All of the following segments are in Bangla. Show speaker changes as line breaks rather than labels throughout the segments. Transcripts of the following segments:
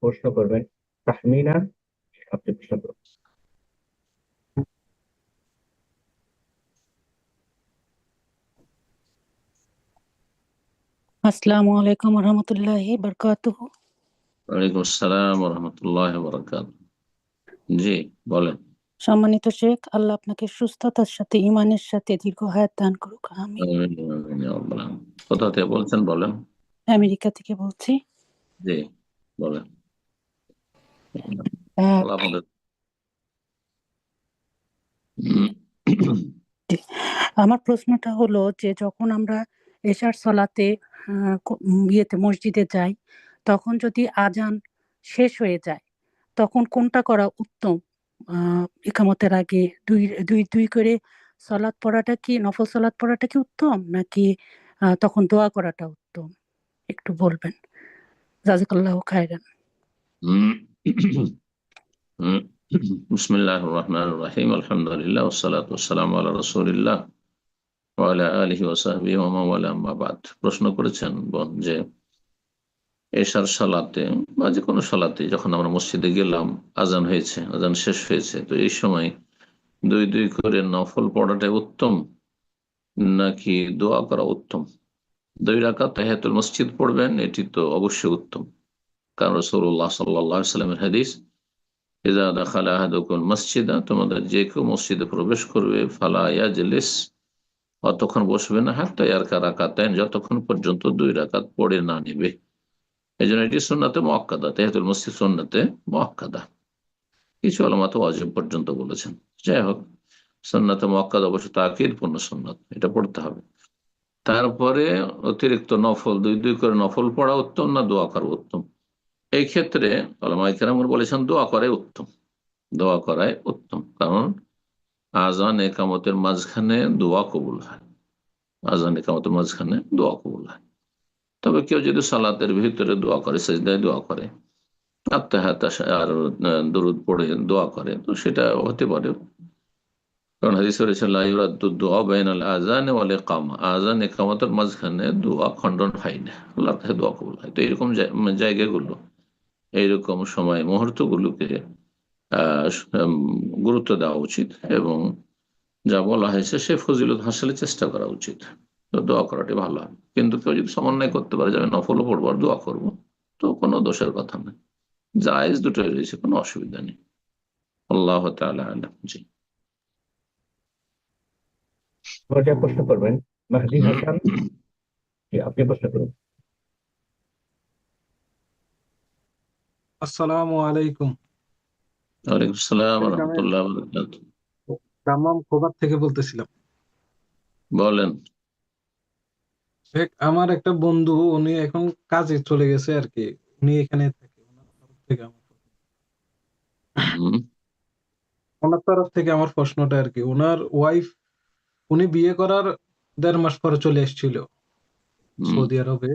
প্রশ্ন করবেন। তাহমিনা, আপনি প্রশ্ন করুন।
আসসালামু আলাইকুম রহমতুল্লাহি বারকাতুহু।
ওয়ালাইকুম আসসালাম ওয়া রাহমাতুল্লাহি ওয়া বারাকাতুহু। জি, বলেন।
সম্মানিত শেখ, আল্লাহ আপনাকে সুস্থতার সাথে ঈমানের সাথে দীর্ঘ হায়াত দান করুক, আমিন।
আমিন, আমিন, ইয়া রাব্বাল আলামিন। কোথা থেকে বলছেন বলেন?
আমেরিকা থেকে বলছি।
জি, বলেন।
আহ,
আল্লাহ আপনাদের
আমার প্রশ্নটা হলো যে যখন আমরা এশার সলাতে মসজিদে যাই, তখন যদি আজান শেষ হয়ে যায় তখন কোনটা করা উত্তম? ইকামতের আগে দুই দুই দুই করে সলাৎ পড়াটা কি, নফল সলাৎ পড়াটা কি উত্তম, নাকি তখন দোয়া করাটা উত্তম? একটু বলবেন, জাযাকাল্লাহু খায়রান।
বিসমিল্লাহির রহমানির রহিম, আলহামদুলিল্লাহ ওয়াসসালাতু ওয়াসসালামু আলা রাসূলিল্লাহ ওয়া আলা আলিহি ওয়া সাহবিহি ওয়া মান ওয়ালা, আম্মা বাদ। প্রশ্ন করেছেন যে এশার সালাতে বা যে কোনো সালাতে যখন আমরা মসজিদে গেলাম, আজান হয়েছে, আজান শেষ হয়েছে, তো এই সময় দুই দুই করে নফল পড়াটাই উত্তম নাকি দোয়া করা উত্তম? 2 রাকাত তাহিয়াতুল মসজিদ পড়বেন, এটি তো অবশ্যই উত্তম। কারণ রাসূলুল্লাহ সাল্লাল্লাহু আলাইহি ওয়াসাল্লামের হাদিস, ইযা দাখালা আহাদুকুম মসজিদা, তোমাদের যে কেউ মসজিদে প্রবেশ করবে, ফালা ইয়াজলিস, অতক্ষণ বসবে না, হাত্তা ইয়ারকা রাকাতাইন, যতক্ষণ পর্যন্ত 2 রাকাত পড়ে না নেবে। এই জন্য এটি সুন্নাতে মুআক্কাদা, তাহিয়াতুল মসজিদ সুন্নাতে মুআক্কাদা। কিছু উলামা তো ওয়াজিব পর্যন্ত বলেছেন। যাই হোক, সুন্নাতে মুআক্কাদা অবশ্য তাকিদ পূর্ণ সুন্নাত, এটা পড়তে হবে। তারপরে অতিরিক্ত নফল, দুই দুই করে নফল পড়া উত্তম না দোয়া করা উত্তম? এই ক্ষেত্রে উলামায়ে কেরাম বলেছেন দোয়া করাই উত্তম, দোয়া করাই উত্তম। কারণ আজান একামতের মাঝখানে দোয়া কবুল হয়, আজান একামতের মাঝখানে দোয়া কবুল হয়। তবে কেউ যদি সালাতের ভিতরে দোয়া করে, সেজদায় দোয়া করে, আত্মাহাত আর দরুদ পড়ে দোয়া করে, তো সেটা হতে পারে। কারণ হাদিসে রয়েছে লা ইউরাদ্দু দুআ বাইনাল আযান ওয়াল ইকামা, আযান ইকামতের মাঝখানে দোয়া খণ্ডন হয় না, আল্লাহর কাছে দোয়া কবুল হয়। তো এরকম জায়গাগুলো, এইরকম সময় মুহূর্তগুলোকে আহ গুরুত্ব দেওয়া উচিত এবং যা বলা হয়েছে সে ফজিলত হাসিলের চেষ্টা করা উচিত। তো দোয়া করাটি ভালো হয়। কিন্তু কেউ যদি সমন্বয় করতে পারে যে আমি নফলও পড়বো আর দোয়া করবো, তো কোনো দোষের কথা নেই, জায়েজ দুটোই রয়েছে, কোনো অসুবিধা নেই। আল্লাহ তাআলা আ'লাম। জি।
পর্যায়ে প্রশ্ন করবেন। মাহদি হাসান, জি, আপনি প্রশ্ন করুন।
আসসালামু আলাইকুম।
ওয়ালাইকুম আসসালাম ওয়া
শেখ, আমি
রাহমাতুল্লাহি ওয়া বারাকাতুহু।
দাম্মাম খোবার থেকে বলতেছিলাম।
বলেন।
শেখ, আমার একটা বন্ধু, উনি এখন কাজে চলে গেছে আর কি। উনি এখানে থাকে।
হুম,
ওনার তরফ থেকে আমার প্রশ্নটা আর কি, ওনার ওয়াইফ, উনি বিয়ে করার 1.5 মাস পরে চলে এসেছিল
হুম।
সৌদি আরবে।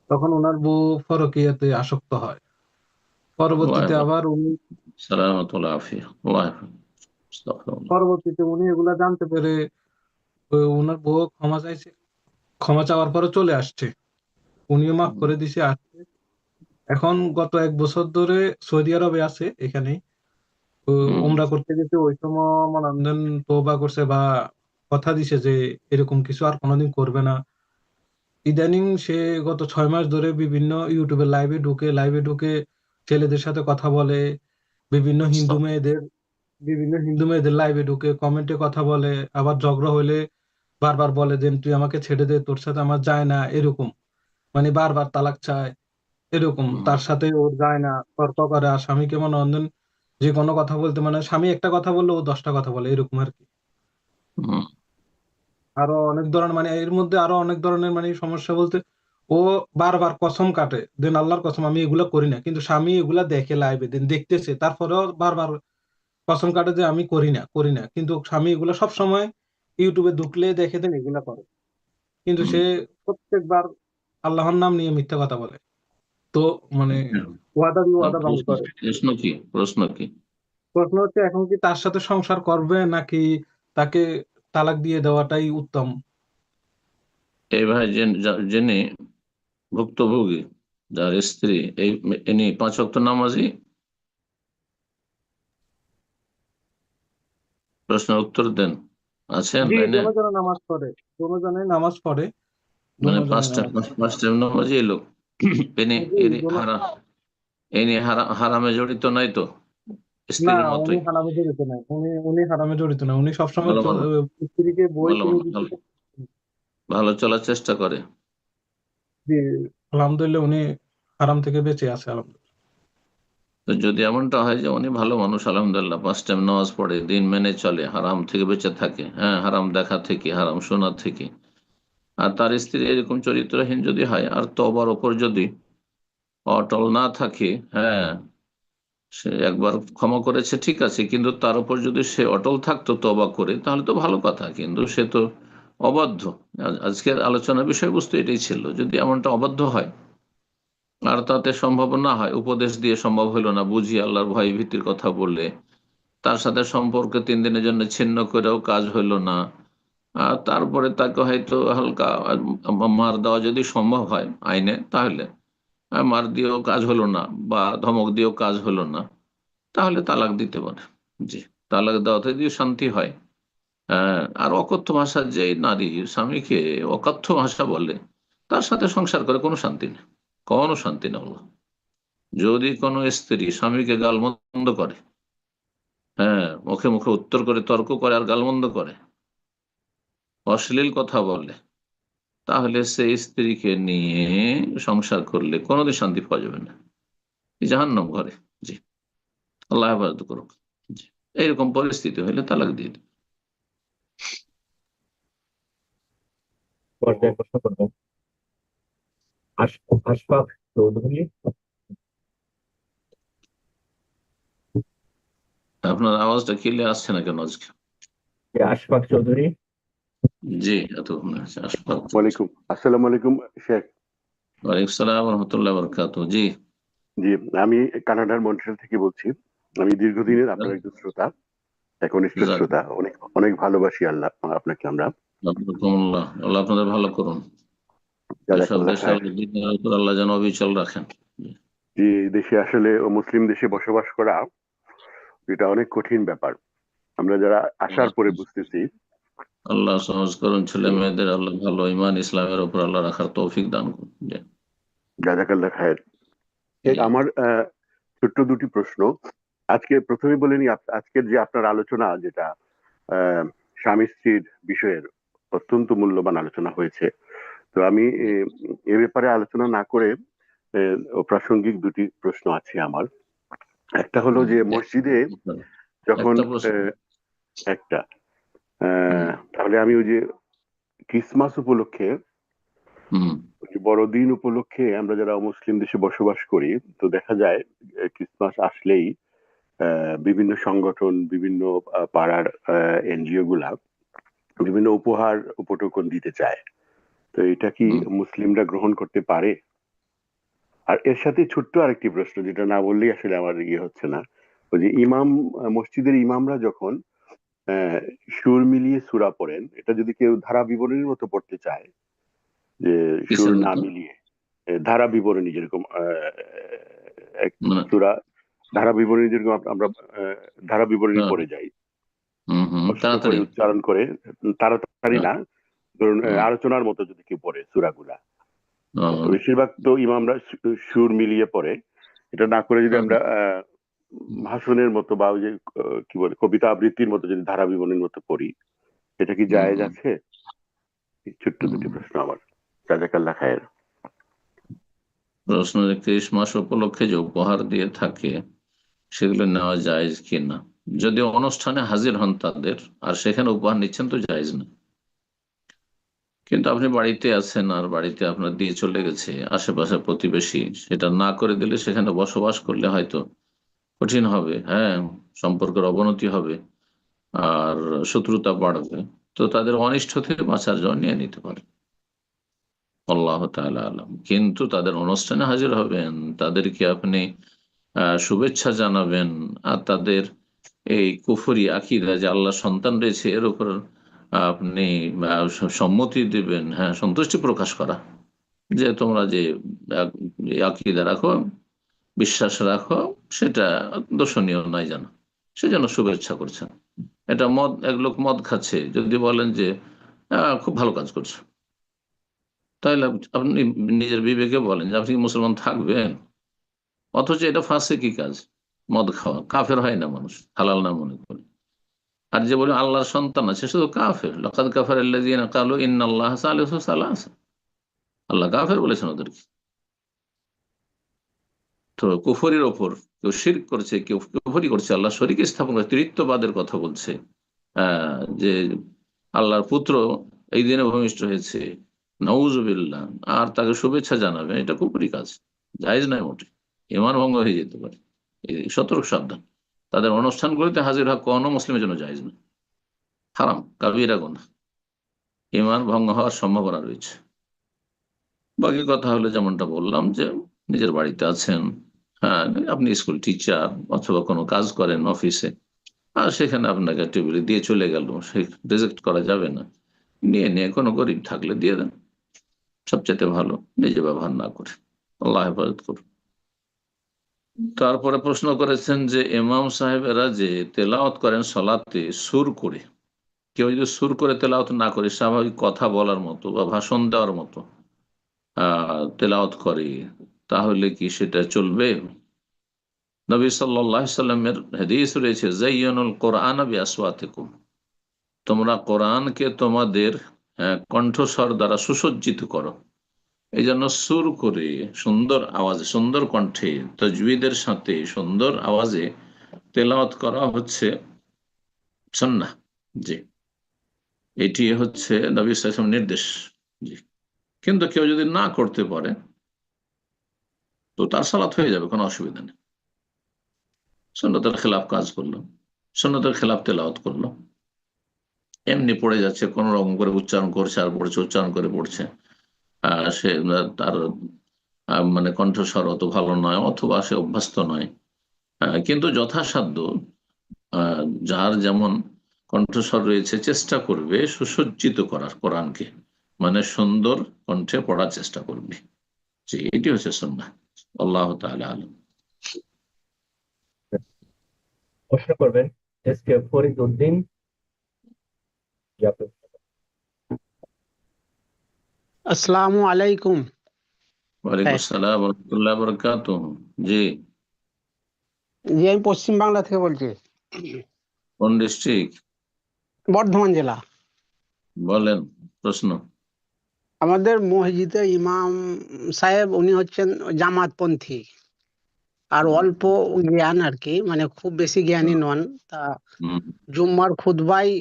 তখন ওনার বউ পরকীয়াতে আসক্ত হয়। পরবর্তীতে
ওয়ালাইকুম
আবার উনি
আসসালাম ওয়া রাহমাতুল্লাহি আফিয়া। আস্তাগফিরুল্লাহ।
পরবর্তীতে উনি এগুলা জানতে পেরে ওনার বউ ক্ষমা চাইছে। ক্ষমা চাওয়ার পরে চলে আসছে, উনিও মাফ করে দিছে, আসছে। এখন গত 1 বছর ধরে সৌদি আরবে আছে এখানে।
হুম,
উমরা করতে গেছে, ওই সময় মনান্দন তওবা করছে বা কথা দিছে যে এরকম কিছু আর কোনোদিন করবে না। ইদানিং সে গত 6 মাস ধরে বিভিন্ন ইউটিউবে লাইভে ঢুকে ছেলেদের সাথে কথা বলে, বিভিন্ন হিন্দু
আস্তাগফিরুল্লাহ।
মেয়েদের বিভিন্ন হিন্দু মেয়েদের লাইভে ঢুকে কমেন্টে কথা বলে। আবার ঝগড়া হলে বারবার বলে যে তুই আমাকে ছেড়ে দে, তোর সাথে আমার যায় না, এরকম। মানে বারবার তালাক চায়, এরকম।
হুম,
তার সাথে ওর যায় না, তর্ক করে। আর স্বামীকে মনে অন্ধন যে কোনো কথা বলতে, মানে স্বামী একটা কথা বললে ও 10টা কথা বলে, এরকম আর কি।
হুম,
আরো অনেক ধরনের, মানে এর মধ্যে আরো অনেক ধরনের মানে সমস্যা বলতে, ও বারবার কসম কাটে, দেন আল্লাহর কসম আমি এগুলা করি না, কিন্তু স্বামী এগুলা দেখে লাইভে, দেন দেখতেছে, তারপরেও বারবার কসম কাটে যে আমি করি না, কিন্তু স্বামী এগুলা সব সময় ইউটিউবে ঢুকলে দেখে, দেন এগুলা করে। কিন্তু
হুম।
সে প্রত্যেকবার আল্লাহর নাম নিয়ে মিথ্যা কথা বলে। তো মানে ওয়াদা দিয়ে ওয়াদা ভঙ্গ
প্রশ্ন
করে।
প্রশ্ন কি প্রশ্ন কি?
প্রশ্ন হচ্ছে, এখন কি তার সাথে সংসার করবে নাকি তাকে তালাক দিয়ে দেওয়াটাই উত্তম?
এই ভাই জেনে ভুক্তভোগী, যার স্ত্রী ইনি 5 ওয়াক্ত নামাজি, প্রশ্নের উত্তর দেন। আছেন
জি,
লাইনে?
দোনোজনে নামাজ পড়ে, দোনোজনে নামাজ পড়ে,
মানে
দোনোজনে নামাজ পড়ে।
5 টাইম নামাজি এই লোক। ইনি
জি,
ইনি
দোনো।
হারামে জড়িত নাই তো,
না,
স্ত্রীর
উনি
মতোই?
হারামে জড়িত নাই, উনি হারামে জড়িত না, উনি সবসময়
ভালো মানুষ,
স্ত্রীকে বই
ভালো
কিনে
মানুষ,
দিচ্ছে।
ভালো চলার চেষ্টা করে।
জি, আলহামদুলিল্লাহ উনি হারাম থেকে বেঁচে আছে, আলহামদুলিল্লাহ।
তো যদি এমনটা হয় যে উনি ভালো মানুষ, আলহামদুলিল্লাহ 5 টাইম নামাজ পড়ে, দিন মেনে চলে, হারাম থেকে বেঁচে থাকে, হ্যাঁ, হারাম দেখা থেকে, হারাম শোনা থেকে, আর তার স্ত্রী এরকম চরিত্রহীন যদি হয়, আর তওবার ওপর যদি অটল না থাকে, হ্যাঁ, সে একবার ক্ষমা করেছে ঠিক আছে, কিন্তু তার উপর যদি সে অটল থাকতো তওবা করে, তাহলে তো ভালো কথা, কিন্তু সে তো অবাধ্য। আজকের আলোচনার বিষয়বস্তু এটাই ছিল, যদি এমনটা অবাধ্য হয় আর তাতে সম্ভব না হয়, উপদেশ দিয়ে সম্ভব হলো না, বুঝিয়ে আল্লাহর ভয় ভীতির কথা বললে, তার সাথে সম্পর্ক 3 দিনের জন্য ছিন্ন করেও কাজ হইল না, আর তারপরে তাকে হয়তো হালকা মার দেওয়া যদি সম্ভব হয় আইনে, তাহলে মার দিয়েও কাজ হলো না, বা ধমক দিয়েও কাজ হলো না, তাহলে তালাক দিতে পারে। জি, তালাক দেওয়াতে যদি শান্তি হয়। আর অকথ্য ভাষার যে নারী স্বামীকে অকথ্য ভাষা বলে, তার সাথে সংসার করে কোনো শান্তি নেই, কোনো শান্তি নেই। যদি কোনো স্ত্রী স্বামীকে গালমন্দ করে, হ্যাঁ, মুখে মুখে উত্তর করে, তর্ক করে আর গালমন্দ করে, অশ্লীল কথা বলে, তাহলে সেই স্ত্রীকে নিয়ে সংসার করলে কোনোদিন শান্তি পাওয়া যাবে না, জাহান্নাম ঘরে। জি, আল্লাহ হেফাজত করুক। জি, এইরকম পরিস্থিতি হলে তালাক দিয়ে দিবে।
পর্যায়ে প্রশ্ন করবেন আশফাক চৌধুরী।
আপনার আওয়াজটা ক্লিয়ার আসছে না কেন আজকে?
আশফাক চৌধুরী।
জি, এত আসফাক।
ওয়ালাইকুম আসসালামু আলাইকুম শেখ।
ওয়ালাইকুম সালাম রহমতুল্লাহ বরকাত। জি,
জি, আমি কানাডার মন্ট্রিয়াল থেকে বলছি। আমি দীর্ঘদিনের আপনার একজন শ্রোতা, একনিষ্ঠ শ্রোতা, অনেক অনেক ভালোবাসি আল্লাহ আপনাকে আমরা।
আল্লাহ আল্লাহ আপনাদের ভালো করুন, এসব
জাযাকাল্লাহ
দেশে
খায়ের।
আল্লাহ দিনের উপর আল্লাহ যেন অবিচল রাখেন।
যে এই দেশে আসলে ও মুসলিম দেশে বসবাস করা এটা অনেক কঠিন ব্যাপার, আমরা যারা আসার পরে বুঝতেছি।
আল্লাহ সহজ করুন, ছেলে মেয়েদের আল্লাহ ভালো ইমান ইসলামের উপর আল্লাহ রাখার তৌফিক দান করুন। জি,
জাযাকাল্লাহ খায়ের।
জি।
আমার ছোট্ট দুটি প্রশ্ন। আজকে প্রথমে বলে নি, আজকের যে আপনার আলোচনা, যেটা স্বামী স্ত্রীর বিষয়ের অত্যন্ত মূল্যবান আলোচনা হয়েছে। তো আমি এ ব্যাপারে আলোচনা না করে প্রাসঙ্গিক দুটি প্রশ্ন আছে আমার। একটা হলো যে মসজিদে যখন
একটা প্রশ্ন।
একটা তাহলে আমি ওই যে ক্রিসমাস উপলক্ষে, ওই যে বড়দিন উপলক্ষে আমরা যারা মুসলিম দেশে বসবাস করি, তো দেখা যায় ক্রিসমাস আসলেই বিভিন্ন সংগঠন, বিভিন্ন পাড়ার এনজিও গুলা বিভিন্ন উপহার উপটোকন দিতে চায়। তো এটা কি মুসলিমরা গ্রহণ করতে পারে? আর এর সাথে ছোট্ট আরেকটি প্রশ্ন, যেটা না বললেই আসলে আমার ইয়ে হচ্ছে না। ওই যে মসজিদের ইমামরা যখন সুর মিলিয়ে সূরা পড়েন, এটা যদি কেউ ধারা বিবরণীর মতো পড়তে চায়, যে সুর
কিসের
না
মতো?
মিলিয়ে, ধারা বিবরণী যেরকম এক
মানে
সূরা, ধারা বিবরণী যেরকম আমরা ধারা বিবরণী পড়ে যাই, স্পষ্ট করে
তাড়াতাড়ি।
উচ্চারণ করে, তাড়াতাড়ি
হ্যাঁ,
না, ধরুন
হুম,
আলোচনার মতো যদি কেউ পড়ে সূরাগুলা,
হুম,
বেশিরভাগ তো ইমামরা সুর মিলিয়ে পড়ে। এটা না করে যদি আমরা ভাষণের মতো বা ওই যে কি বলে কবিতা আবৃত্তির মতো যদি ধারা বিবরণীর মতো পড়ি, এটা কি জায়েজ আছে? এই ছোট্ট দুটি প্রশ্ন আমার। জাযাকাল্লাহ খায়ের।
প্রশ্ন যে ক্রিসমাস উপলক্ষে যে উপহার দিয়ে থাকে, সেগুলো নেওয়া জায়েজ কিনা। যদি অনুষ্ঠানে হাজির হন তাদের, আর সেখানে উপহার নিচ্ছেন, তো জায়েজ না। কিন্তু আপনি বাড়িতে আছেন, আর বাড়িতে আপনার দিয়ে চলে গেছে আশেপাশে প্রতিবেশী, সেটা না করে দিলে সেখানে বসবাস করলে হয়তো কঠিন হবে, হ্যাঁ, সম্পর্কের অবনতি হবে, আর শত্রুতা বাড়বে। তো তাদের অনিষ্ট থেকে বাঁচার জন্য নিয়ে নিতে পারে, আল্লাহ তাআলা আলাম। কিন্তু তাদের অনুষ্ঠানে হাজির হবেন, তাদেরকে আপনি শুভেচ্ছা জানাবেন, আর তাদের এই কুফরি আকীদা যে আল্লাহ সন্তান রয়েছে এর উপর আপনি সম্মতি দিবেন, হ্যাঁ, সন্তুষ্টি প্রকাশ করা, যে তোমরা যে আকীদা রাখো, বিশ্বাস রাখো, সেটা দর্শনীয় নয় যেন, সেজন্য শুভেচ্ছা করছেন। এটা মদ, এক লোক মদ খাচ্ছে, যদি বলেন যে খুব ভালো কাজ করছো, তাহলে আপনি নিজের বিবেকে বলেন যে আপনি কি মুসলমান থাকবেন? অথচ এটা ফাসিকি কাজ, মদ খাওয়া। কাফের হয় না মানুষ, হালাল না মনে করে। আর যে বলে আল্লাহর সন্তান আছে, সে তো কাফের। লাকাদ কাফারাল্লাযীনা ক্বালু ইন্নাল্লাহা সালিসু সালাসা, আল্লাহ কাফের বলেছেন ওদেরকে। তো কুফরির ওপর কেউ শিরক করছে, কেউ কুফরি করছে, আল্লাহ শরীক স্থাপন করে, তৃতীয়বাদের কথা বলছে, যে আল্লাহর পুত্র এই দিনে ভূমিষ্ঠ হয়েছে, নাউজুবিল্লাহ, আর তাকে শুভেচ্ছা জানাবে, এটা কুফরি কাজ, জায়েজ নয় মোটে, ঈমান ভঙ্গ হয়ে যেতে পারে। এই সতর্ক সাবধান। তাদের অনুষ্ঠানগুলিতে হাজির হওয়া কোনো মুসলিমের জন্য জায়েজ নয়, হারাম, কাবিরা গুনাহ, ঈমান ভঙ্গ হওয়ার সম্ভাবনা রয়েছে। বাকি কথা হলো যেমনটা বললাম, যে নিজের বাড়িতে আছেন, হ্যাঁ, আপনি স্কুল টিচার অথবা কোনো কাজ করেন অফিসে, আর সেখানে আপনাকে টেবিলে দিয়ে চলে গেল, সে রিজেক্ট করা যাবে না। নিয়ে নিয়ে কোনো গরিব থাকলে দিয়ে দেন, সবচেয়ে ভালো, নিজে ব্যবহার না করে। আল্লাহ হেফাজত করুন। তারপরে প্রশ্ন করেছেন যে ইমাম সাহেবেরা যে তেলাওয়াত করেন সলাতে সুর করে, কেউ যদি সুর করে তেলাওয়াত না করে, স্বাভাবিক কথা বলার মতো বা ভাষণ দেওয়ার মতো তেলাওয়াত করে, তাহলে কি সেটা চলবে? নবী সাল্লাল্লাহু আলাইহি সাল্লামের হাদিস রয়েছে, যায়্যানুল কোরআন বিআসওয়াতিকুম, তোমরা কোরআনকে তোমাদের কণ্ঠস্বর দ্বারা সুসজ্জিত করো। এই জন্য সুর করে, সুন্দর আওয়াজে, সুন্দর কণ্ঠে, তাজবিদের সাথে সুন্দর আওয়াজে তেলাওয়াত করা হচ্ছে সুন্নাহ। জি, এটি হচ্ছে নবী সাল্লাল্লাহু আলাইহি ওয়াসাল্লামের নির্দেশ। জি, কিন্তু কেউ যদি না করতে পারে, তো তার সালাত হয়ে যাবে, কোনো অসুবিধা নেই। সুন্নতের খেলাফ কাজ করলো, সুন্নতের খেলাফ তেলাওয়াত করলো, এমনি পড়ে যাচ্ছে, কোন রকম করে উচ্চারণ করছে আর পড়ছে, উচ্চারণ করে পড়ছে, সে তার মানে কণ্ঠস্বর অত ভালো নয়, অথবা সে অভ্যস্ত নয়, কিন্তু যথাসাধ্য যার যেমন কণ্ঠস্বর রয়েছে চেষ্টা করবে সুসজ্জিত করার কোরআনকে, মানে সুন্দর কণ্ঠে পড়ার চেষ্টা করবে। যে এটি হচ্ছে সুন্নাহ। আল্লাহ তাআলা আলাম।
প্রশ্ন করবেন এস কে ফরিদ উদ্দিন।
আসসালামু আলাইকুম।
ওয়ালাইকুম আসসালাম ওয়া রাহমাতুল্লাহি ওয়া বারাকাতুহু। জি,
জি, আমি পশ্চিম বাংলা থেকে বলছি,
কোন ডিস্ট্রিক্ট?
বর্ধমান জেলা।
বলেন প্রশ্ন।
আমাদের মসজিদে ইমাম সাহেব উনি হচ্ছেন জামাতপন্থী, আর অল্প জ্ঞান আর কি, মানে খুব বেশি জ্ঞানী নন। তা জুম্মার খুতবায়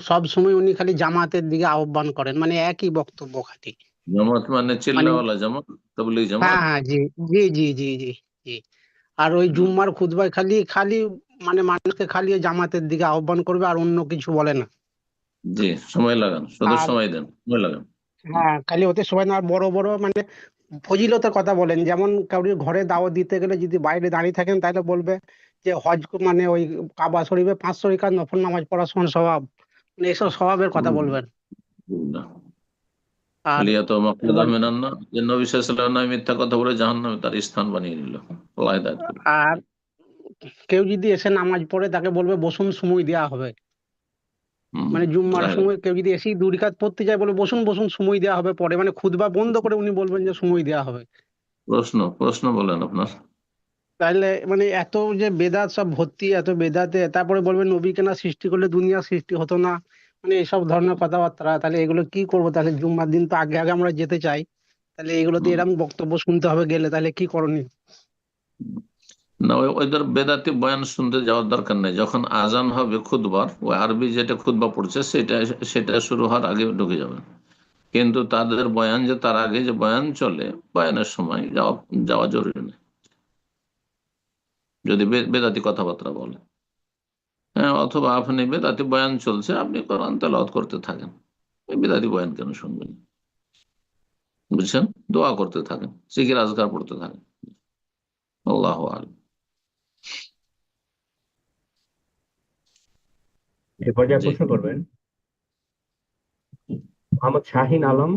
সব সময় উনি খালি জামাতের দিকে আহ্বান করেন, মানে একই বক্তব্য খালি।
জামাত মানে
মানে
চিল্লাওয়ালা জামাত, তাবলীগ জামাত?
হ্যাঁ, জি জি জি জি জি জি। আর ওই জুম্মার খুতবায় খালি খালি মানে মানুষকে খালি ওই জামাতের দিকে আহ্বান করবে, আর অন্য কিছু বলে না।
জি, সময় লাগান, শুধু
আর
সময় দেন, সময় লাগান।
হ্যাঁ, খালি ওতে সবাই না, আর বড় বড় মানে ফজিলতের কথা বলেন, যেমন কাউরি ঘরে দাওয়াত দিতে গেলে যদি বাইরে দাঁড়িয়ে থাকেন তাহলে বলবে যে মানে ওই কাবা শরীফে 5 রাকাত নফল নামাজ পড়ার সমান স্বভাব, মানে এইসব স্বভাবের কথা বলবেন।
না,
আর
খালিয়া তো মাকরুদা
এবার
মিনান না, যে নবী সাল্লাল্লাহু আলাইহি ওয়াসাল্লাম মিথ্যা কথা বলে জাহান্নামে তার স্থান বানিয়ে নিল। আল্লাহ হিদায়াত করুন।
আর কেউ যদি এসে নামাজ পড়ে তাকে বলবে বসুন, সময় দেওয়া হবে। মানে জুম্মার
আল্লাহ হিদায়াত।
সময় কেউ যদি এসেই 2 রাকাত পড়তে যায়, বলে বসুন বসুন, সময় দেওয়া হবে পরে, মানে খুতবা বন্ধ করে উনি বলবেন যে সময় দেওয়া হবে।
প্রশ্ন প্রশ্ন বলেন আপনার।
তাহলে মানে এত যে বেদাত সব ভর্তি, এত বেদাতে, তারপরে বলবেন নবীকে না সৃষ্টি করলে দুনিয়া সৃষ্টি হতো না, মানে এইসব ধরনের কথাবার্তা। তাহলে এগুলো কি করবো? তাহলে জুম্মার দিন তো আগে আগে আমরা যেতে চাই, তাহলে এগুলোতে এরকম বক্তব্য শুনতে হবে গেলে, তাহলে কি করণীয়?
না, ওদের বেদাতি বয়ান শুনতে যাওয়ার দরকার নেই। যখন আজান হবে খুতবার, ওই আরবি যেটা খুতবা পড়ছে সেটা সেটা শুরু হওয়ার আগে ঢুকে যাবেন। কিন্তু তাদের বয়ান, যে তার আগে যে বয়ান চলে, বয়ানের সময় যাওয়া যাওয়া জরুরি নেই, যদি বেদাতি কথাবার্তা বলে। হ্যাঁ, অথবা আপনি বেদাতি বয়ান চলছে, আপনি কোরআন তেলাওয়াত করতে থাকেন, এই বেদাতি বয়ান কেন শুনবেন? বুঝছেন? দোয়া করতে থাকেন, জিকির আজকার পড়তে থাকেন। আল্লাহু আ'লাম।
এ পর্যায়ে
জি,
প্রশ্ন করবেন মোহাম্মদ শাহিন আলম।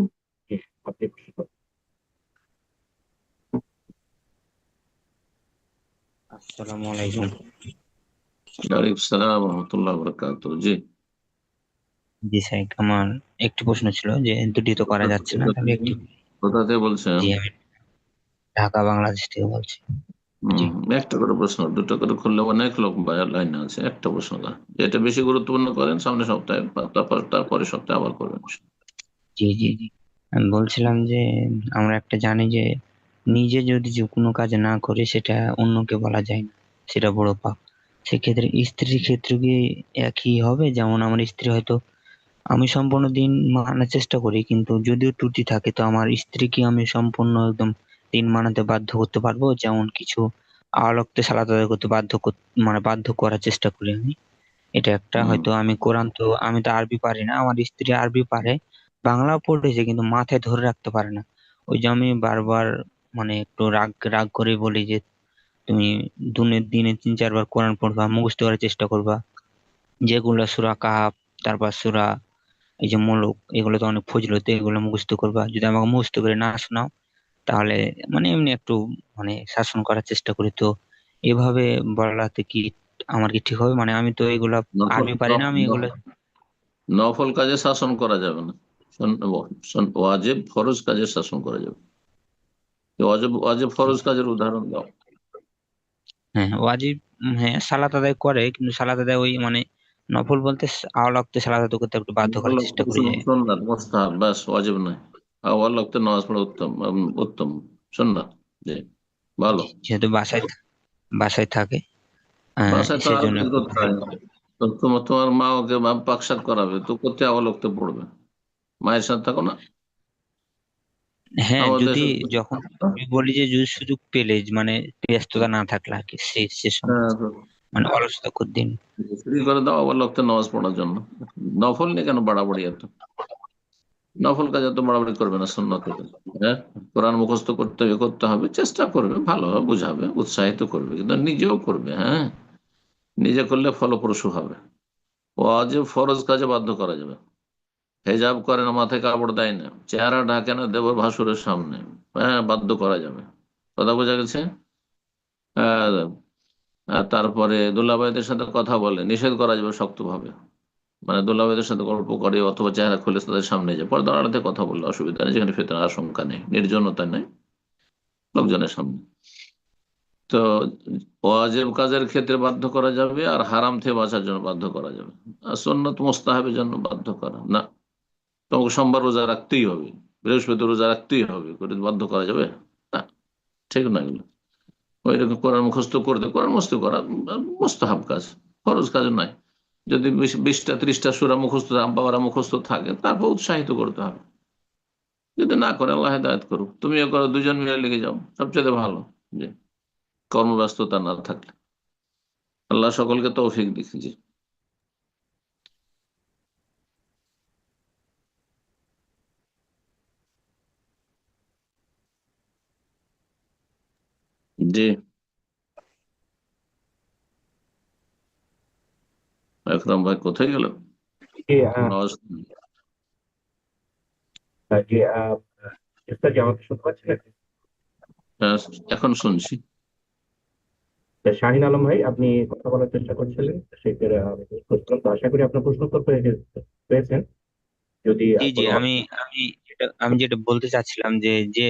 জি, আপনি প্রশ্ন করবেন।
আসসালামু আলাইকুম।
ওয়ালাইকুম আসসালাম ওয়া রাহমাতুল্লাহি ওয়া বারাকাতুহু। জি,
জি স্যার, আমার একটি প্রশ্ন ছিল যে দুটি তো করা যাচ্ছে না, তাহলে একটি।
কোথা থেকে বলছেন?
জি, আমি ঢাকা বাংলাদেশ থেকে বলছি। জি
একটা করে প্রশ্ন, দুটো করে খুললে অনেক লোক লাইনে আছে। একটা প্রশ্ন না, যেটা বেশি গুরুত্বপূর্ণ করেন সামনের সপ্তাহে, তারপরে সপ্তাহে আবার করবেন।
জি জি জি আমি বলছিলাম যে আমরা একটা জানি যে নিজে যদি যে কোনো কাজ না করে সেটা অন্যকে বলা যায় না, সেটা বড় পাপ। সেক্ষেত্রে স্ত্রীর ক্ষেত্রে কি একই হবে? যেমন আমার স্ত্রী হয়তো, আমি সম্পূর্ণ দিন মানার চেষ্টা করি, কিন্তু যদিও ত্রুটি থাকে তো আমার স্ত্রীকে আমি সম্পূর্ণ একদম দিন মানাতে বাধ্য করতে পারবো? যেমন কিছু আওয়াক্তে সালাত আদায় করতে মানে বাধ্য করার চেষ্টা করি আমি। এটা একটা। হয়তো আমি কোরআন তো, আমি তো আরবি পারি না, আমার স্ত্রী আরবি পারে, বাংলাও পড়েছে কিন্তু মাথায় ধরে রাখতে পারে না। ওই যে আমি বারবার মানে একটু রাগ রাগ করে বলি যে তুমি দিনে 3-4 বার কোরআন পড়বা, মুখস্থ করার চেষ্টা করবা, যেগুলো সূরা কাহাফ, তারপর সূরা এই যে মুলুক, এগুলো তো অনেক ফজিলত, এগুলো মুখস্থ করবা। যদি আমাকে মুখস্থ করে না শোনাও তাহলে মানে এমনি একটু মানে শাসন করার চেষ্টা করি। তো এভাবে বলাতে কি আমার কি ঠিক হবে? মানে আমি তো এগুলা আরবি পারি না, আমি এগুলো।
নফল কাজে শাসন করা যাবে না। ওয়াজিব ফরজ কাজে শাসন করা যাবে। ওয়াজিব ওয়াজিব ফরজ কাজের উদাহরণ দাও।
হ্যাঁ, ওয়াজিব। হ্যাঁ, সালাত আদায় করে, কিন্তু সালাত আদায় ওই মানে নফল বলতে আওয়াক্তে সালাত আদায় করতে একটু বাধ্য করার চেষ্টা করি যে।
সুন্নাত মুস্তাহাব, ব্যাস, ওয়াজিব নয়। আওয়াল ওয়াক্তে নামাজ পড়া উত্তম, উত্তম সুন্নাত। জি, ভালো।
যেহেতু বাসায় থাকে,
বাসায় তো আরো
সেজন্য
কাজ
একটু
করতে হয়। তো তোমার মা ওকে পাকশাক করাবে, তো কোথায় আওয়াল ওয়াক্তে পড়বে? মায়ের সাথে থাকো না
হ্যাঁ,
আমাদের
যদি যখন আমি বলি যে যদি সুযোগ পেলে, মানে ব্যস্ততা না থাকলে আর কি, সে সময়
হ্যাঁ,
মানে অলসতা দিন।
ফ্রি করে দাও আবার লোককে নামাজ পড়ার জন্য। নফল নিয়ে কেন বাড়াবাড়ি এত? নফল কাজ এত বাড়াবাড়ি করবে না, সুন্নত কাজ। হ্যাঁ, কোরআন মুখস্থ করতে হবে, চেষ্টা করবে, ভালোভাবে বুঝাবে, উৎসাহিত করবে, কিন্তু নিজেও করবে। হ্যাঁ, নিজে করলে ফলপ্রসূ হবে। ওয়াজিব ফরজ কাজে বাধ্য করা যাবে। হেজাব করে না, মাথায় কাপড় দেয় না, চেহারা ঢাকে না দেবর ভাসুরের সামনে, হ্যাঁ, বাধ্য করা যাবে। কথা বোঝা গেছে? আহ, আর তারপরে দুলাভাইদের সাথে কথা বলে নিষেধ করা যাবে শক্তভাবে। মানে দুলাভাইদের সাথে গল্প করে অথবা চেহারা খুলে তাদের সামনে যায়, পরে দাঁড়াতে কথা বললে অসুবিধা নেই, যেখানে ফেতনার আশঙ্কা নেই, নির্জনতা নেই, লোকজনের সামনে। তো ওয়াজিব কাজের ক্ষেত্রে বাধ্য করা যাবে, আর হারাম থেকে বাঁচার জন্য বাধ্য করা যাবে। আর সুন্নাত মুস্তাহাবের জন্য বাধ্য করা না। তোমাকে সোমবার রোজা রাখতেই হবে, বৃহস্পতি রোজা রাখতেই হবে করে বাধ্য করা যাবে না, ঠিক না? এগুলো ওই রকম কোরআন মুখস্থ করতে, কোরআন মুখস্থ করা মুস্তাহাব কাজ, ফরজ কাজ নয়। যদি 20টা 30টা সূরা মুখস্থ, বাবারা মুখস্থ থাকে, তারপর উৎসাহিত করতে হবে। যদি না করে আল্লাহ হেদায়েত করুক, তুমিও করো, দুজন মিলে লেগে যাও, সবচেয়ে ভালো। যে কর্মব্যস্ততা না থাকলে আল্লাহ সকলকে তৌফিক দিক। জি, জি, আকরাম ভাই কোথায় গেল?
জি,
আওয়াজ
জি, ইফতার জি, আমাকে শুনতে পাচ্ছেন?
আহ, এখন শুনছি।
শাহিন আলম ভাই, আপনি কথা বলার চেষ্টা করছিলেন, সেক্ষেত্রে আমি জিজ্ঞেস করছিলাম, তো আশা করি আপনার প্রশ্ন উত্তর পেয়েছেন। যদি
জি জি
কোনো
আমি আমি যেটা বলতে চাচ্ছিলাম যে যে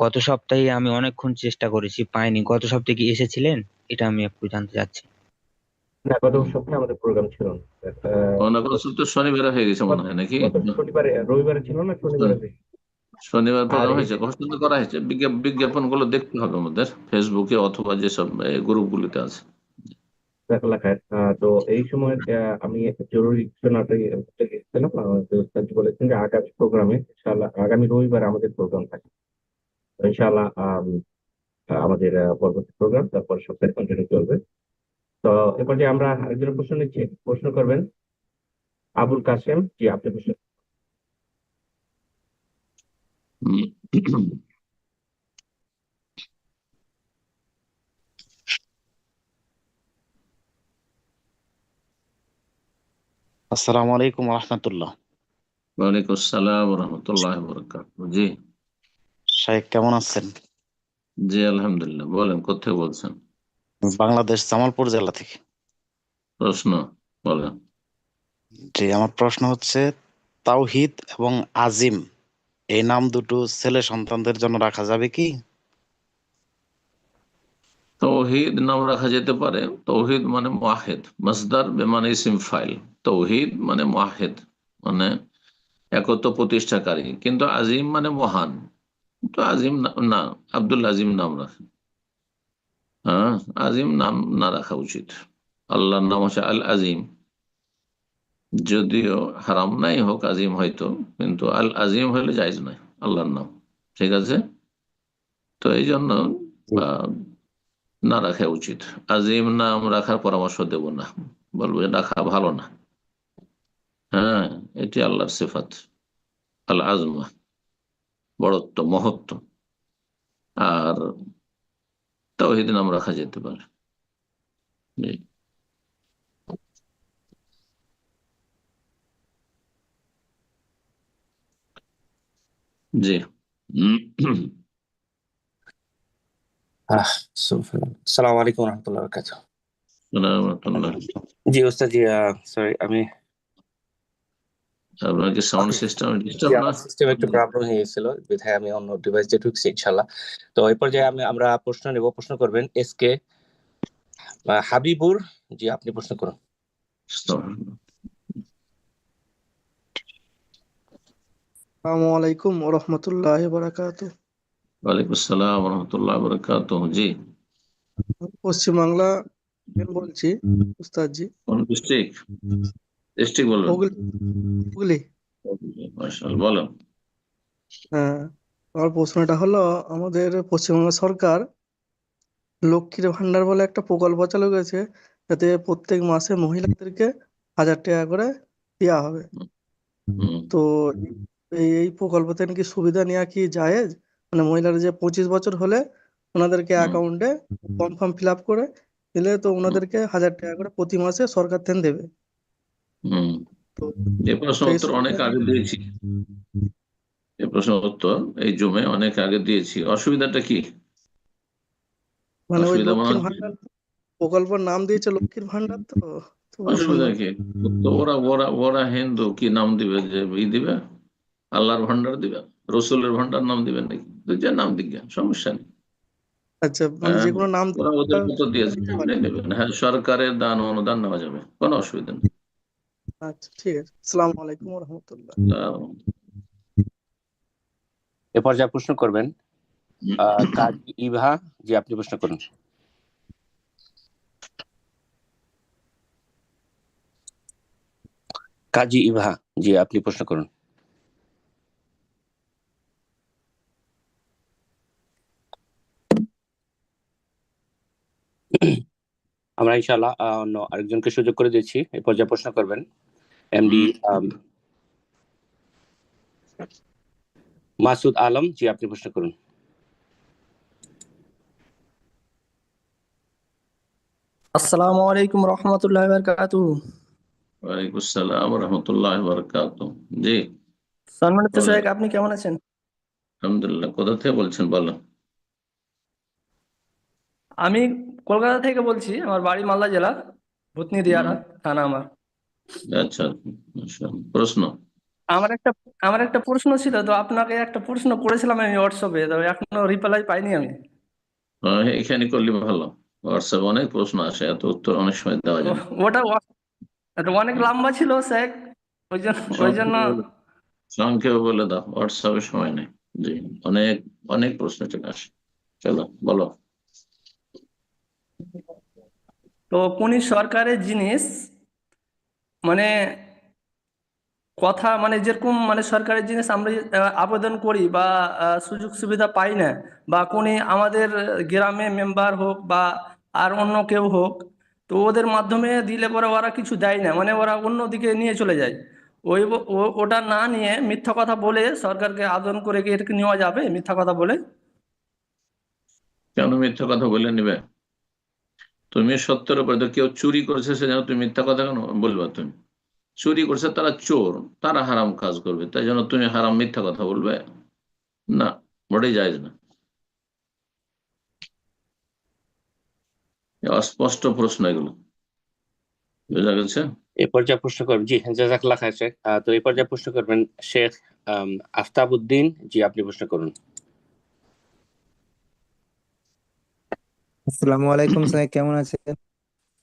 গত সপ্তাহে আমি অনেকক্ষণ চেষ্টা করেছি, পাইনি। গত সপ্তাহে কি এসেছিলেন? এটা আমি একটু জানতে চাচ্ছি।
না, গত সপ্তাহে আমাদের প্রোগ্রাম ছিল না।
অনেক তো শনিবার হয়ে গেছে মনে
গত
হয়, নাকি?
গত শনিবারে, রবিবারে ছিল না, শনিবারে হয়েছে।
শনিবার
আর
প্রোগ্রাম হয়েছে, ঘোষণা তো করা হয়েছে। বিজ্ঞাপন গুলো দেখতে হবে আমাদের ফেসবুকে অথবা যেসব গ্রুপগুলিতে আছে।
লেখায় তো এই সময় আমি একটা জরুরি কিছু নাটক গেছিলাম, তো উস্তাদ বলেছেন যে আগামী প্রোগ্রামে ইনশাআল্লাহ, আগামী রবিবার আমাদের প্রোগ্রাম থাকে। তো ইনশাআল্লাহ আমাদের পরবর্তী প্রোগ্রাম তারপর সপ্তাহে কন্টিনিউ চলবে। তো এরপর যে আমরা আরেকজনের প্রশ্ন নিচ্ছি, প্রশ্ন করবেন আবুল কাসেম। জি, আপনি প্রশ্ন।
আসসালামু আলাইকুম রহমতুল্লাহ।
ওয়ালাইকুম আসসালাম রহমতুল্লাহ বরকাত। জি,
শাইখ কেমন আছেন?
জি, আলহামদুলিল্লাহ। বলেন, কোথেকে বলছেন?
বাংলাদেশ জামালপুর জেলা থেকে।
প্রশ্ন বলেন।
জি, আমার প্রশ্ন হচ্ছে তাওহিদ এবং আজিম এই নাম দুটো ছেলে সন্তানদের জন্য রাখা যাবে কি?
তৌহিদ নাম রাখা যেতে পারে। তৌহিদ মানে মুয়াহিদ, মাসদার বেমানে ইসিম ফাইল। তৌহিদ মানে মুয়াহিদ, মানে একত্ব প্রতিষ্ঠাকারী। কিন্তু আজিম মানে মহান, তো আজিম না, আব্দুল আজিম নাম রাখে। হ্যাঁ, আজিম নাম না রাখা উচিত। আল্লাহর নাম হচ্ছে আল আজিম, যদিও হারাম নাই হোক আজিম হয়তো, কিন্তু আল আজিম হইলে জায়েজ নাই আল্লাহর নাম। ঠিক আছে, তো এই জন্য আহ, না রাখা উচিত। আজিম নাম রাখার পরামর্শ দেব না, বলবো যে রাখা ভালো না। হ্যাঁ, এটি আল্লাহর সিফাত, আল আজমা, বড়ত্ব, মহত্ব। আর তাওহীদ নাম রাখা যেতে পারে। জি। জি।
আসসালামু আলাইকুম রহমতুল্লাহ বরকাতুহ।
রাহমাতুল্লাহ।
জি ওস্তাদ, জি সরি আমি
আপনার কি সাউন্ড
ওকে,
সিস্টেম
জি
ডিস্টার্ব না?
আমার সিস্টেম একটু প্রবলেম হয়ে গেছিল, বিধায় আমি অন্য ডিভাইস দিয়ে ঢুকছি ইনশাআল্লাহ। তো এই পর্যায়ে আমরা প্রশ্ন নেব। প্রশ্ন করবেন এসকে হাবিবুর। জি, আপনি প্রশ্ন করুন।
আসসালামু আলাইকুম ওয়া রাহমাতুল্লাহি ওয়া বারাকাতুহু।
ওয়ালাইকুম আসসালাম ওয়া রাহমাতুল্লাহি ওয়া বারাকাতুহু। জি,
পশ্চিমবাংলা থেকে বলছি উস্তাদজি।
কোন ডিস্ট্রিক্ট? ডিস্ট্রিক্ট বলবেন।
হুগলি। হুগলি।
মাশাআল্লাহ, বলেন।
হ্যাঁ, আমার প্রশ্নটা হলো, আমাদের পশ্চিমবঙ্গ সরকার লক্ষ্মীর ভান্ডার বলে একটা প্রকল্প চালু করেছে, যাতে প্রত্যেক মাসে মহিলাদেরকে 1000 টাকা করে দেওয়া হবে। তো এই প্রকল্পতে নাকি সুবিধা নেওয়া কি জায়েজ? মানে মহিলারা যে 25 বছর হলে ওনাদেরকে অ্যাকাউন্টে ফর্ম ফিল আপ করে দিলে তো ওনাদেরকে 1000 টাকা করে প্রতি মাসে সরকার থেকে দেবে। তো
এ প্রশ্ন
সেই
উত্তর অনেক
সুবিধা
আগে দিয়েছি। এ প্রশ্ন উত্তর এই জুমে অনেক আগে দিয়েছি। অসুবিধাটা কি?
মানে ওই
অসুবিধা মনে
লক্ষ্মীর
হচ্ছে?
ভান্ডার প্রকল্পের নাম দিয়েছে লক্ষ্মীর ভান্ডার, তো ওই
অসুবিধা
জন্য।
কি? তো ওরা ওরা ওরা হিন্দু, কি নাম দিবে? যে দিবে আল্লাহর ভান্ডার দিবে, রসুলের ভান্ডার নাম দিবেন নাকি? তো যে নাম দিকে সমস্যা নেই।
আচ্ছা, মানে যে কোনো নাম
ওরা ওদের মতো দিয়েছে,
দিতে
আপনি
পারে।
নেবেন। হ্যাঁ, সরকারের দান অনুদান নেওয়া যাবে, কোনো অসুবিধা নেই।
আচ্ছা, ঠিক আছে। আসসালামু আলাইকুম ওয়া রাহমাতুল্লাহ।
এ পর্যায়ে প্রশ্ন করবেন কাজী ইভা। জি, আপনি প্রশ্ন করুন। কাজী ইভা, জি আপনি প্রশ্ন করুন। আমরা ইনশাআল্লাহ অন্য আরেকজনকে সুযোগ করে দিচ্ছি। এই পর্যায়ে প্রশ্ন করবেন এমডি মাসুদ আলম। জি, আপনি প্রশ্ন করুন।
আসসালামু আলাইকুম রহমতুল্লাহি ওয়া বারাকাতুহু।
ওয়ালাইকুম আসসালাম ওয়া রাহমাতুল্লাহি ওয়া বারাকাতুহু। জি,
সম্মানিত
বলেন।
শেখ, আপনি কেমন আছেন?
আলহামদুলিল্লাহ। কোথা থেকে বলছেন বলেন?
আমি কলকাতা থেকে বলছি, আমার বাড়ি মালদা জেলা, ভূতনি দিয়ারা থানা আমার।
আচ্ছা, আচ্ছা। প্রশ্ন?
আমার একটা প্রশ্ন ছিল, তো আপনাকে একটা প্রশ্ন করেছিলাম আমি হোয়াটসঅ্যাপে, তো এখনো রিপ্লাই পাইনি আমি।
এখানে করলে ভালো। হোয়াটসঅ্যাপে অনেক প্রশ্ন আসে, এত উত্তর অনেক সময় দেওয়া
তো
যায় না।
ওটা এটা অনেক লম্বা ছিল শেখ, ওই জন্য
সংক্ষেপে বলে দাও, হোয়াটসঅ্যাপে সময় নেই। জি, অনেক অনেক প্রশ্ন চলে আসে। চলো বলো।
তো কোন সরকারের জিনিস মানে কথা, মানে যেরকম মানে সরকারের জিনিস আমরা আবেদন করি বা সুযোগ সুবিধা পাই না, বা কোনি আমাদের গ্রামে মেম্বার হোক বা আর অন্য কেউ হোক, তো ওদের মাধ্যমে দিলে পরে ওরা কিছু দেয় না, মানে ওরা অন্যদিকে নিয়ে চলে যায়। ওটা না নিয়ে মিথ্যা কথা বলে সরকারকে আবেদন করে কি এটাকে নেওয়া যাবে মিথ্যা কথা বলে?
কেন মিথ্যা কথা বলে নিবে? তুমি সত্যের উপরে, তো কেউ চুরি করেছে সে যেন তুমি মিথ্যা কথা কেন বলবা? তুমি চুরি করছে, তারা চোর, তারা হারাম কাজ করবে, তাই জন্য তুমি হারাম মিথ্যা কথা বলবে? না, মোটেই জায়েজ না। অস্পষ্ট প্রশ্ন এগুলো, বুঝা গেছে?
এই পর্যায়ে প্রশ্ন করবেন, জি জাযাকাল্লাহ খায়ের শেখ। তো এই পর্যায়ে প্রশ্ন করবেন শেখ আফতাবউদ্দিন, জি আপনি প্রশ্ন করুন।
আসসালামু আলাইকুম স্যার, কেমন আছেন?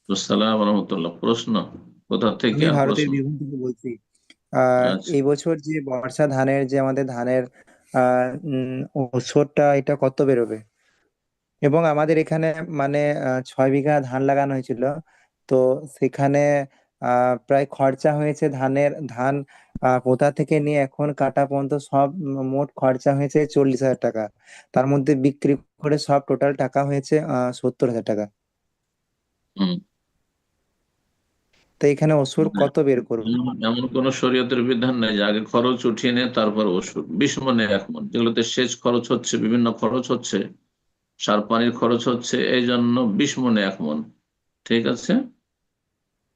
আসসালাম ওয়া রাহমাতুল্লাহ। প্রশ্ন কোথা থেকে?
আমি ভারতের
প্রশ্ন,
বীরভূম থেকে বলছি।
আচ্ছা।
এই বছর যে বর্ষা ধানের যে আমাদের ধানের ওষুধটা এটা কত বেরোবে? এবং আমাদের এখানে মানে 6 বিঘা ধান লাগানো হয়েছিল, তো সেখানে প্রায় খরচা হয়েছে ধান পোতা থেকে নিয়ে এখন কাটা পর্যন্ত সব মোট খরচা হয়েছে 40,000 টাকা। তার মধ্যে বিক্রি করে সব টোটাল টাকা হয়েছে 70,000 টাকা।
হুম।
তো এখানে ওষুধ কত বের করবো?
এমন কোন শরীয়তের বিধান নেই যে আগে খরচ উঠিয়ে নিয়ে তারপর ওষুধ। 20 মণে 1 মণ, যেগুলোতে সেচ খরচ হচ্ছে, বিভিন্ন খরচ হচ্ছে, সার পানির খরচ হচ্ছে, এই জন্য 20 মণে 1 মণ, ঠিক আছে?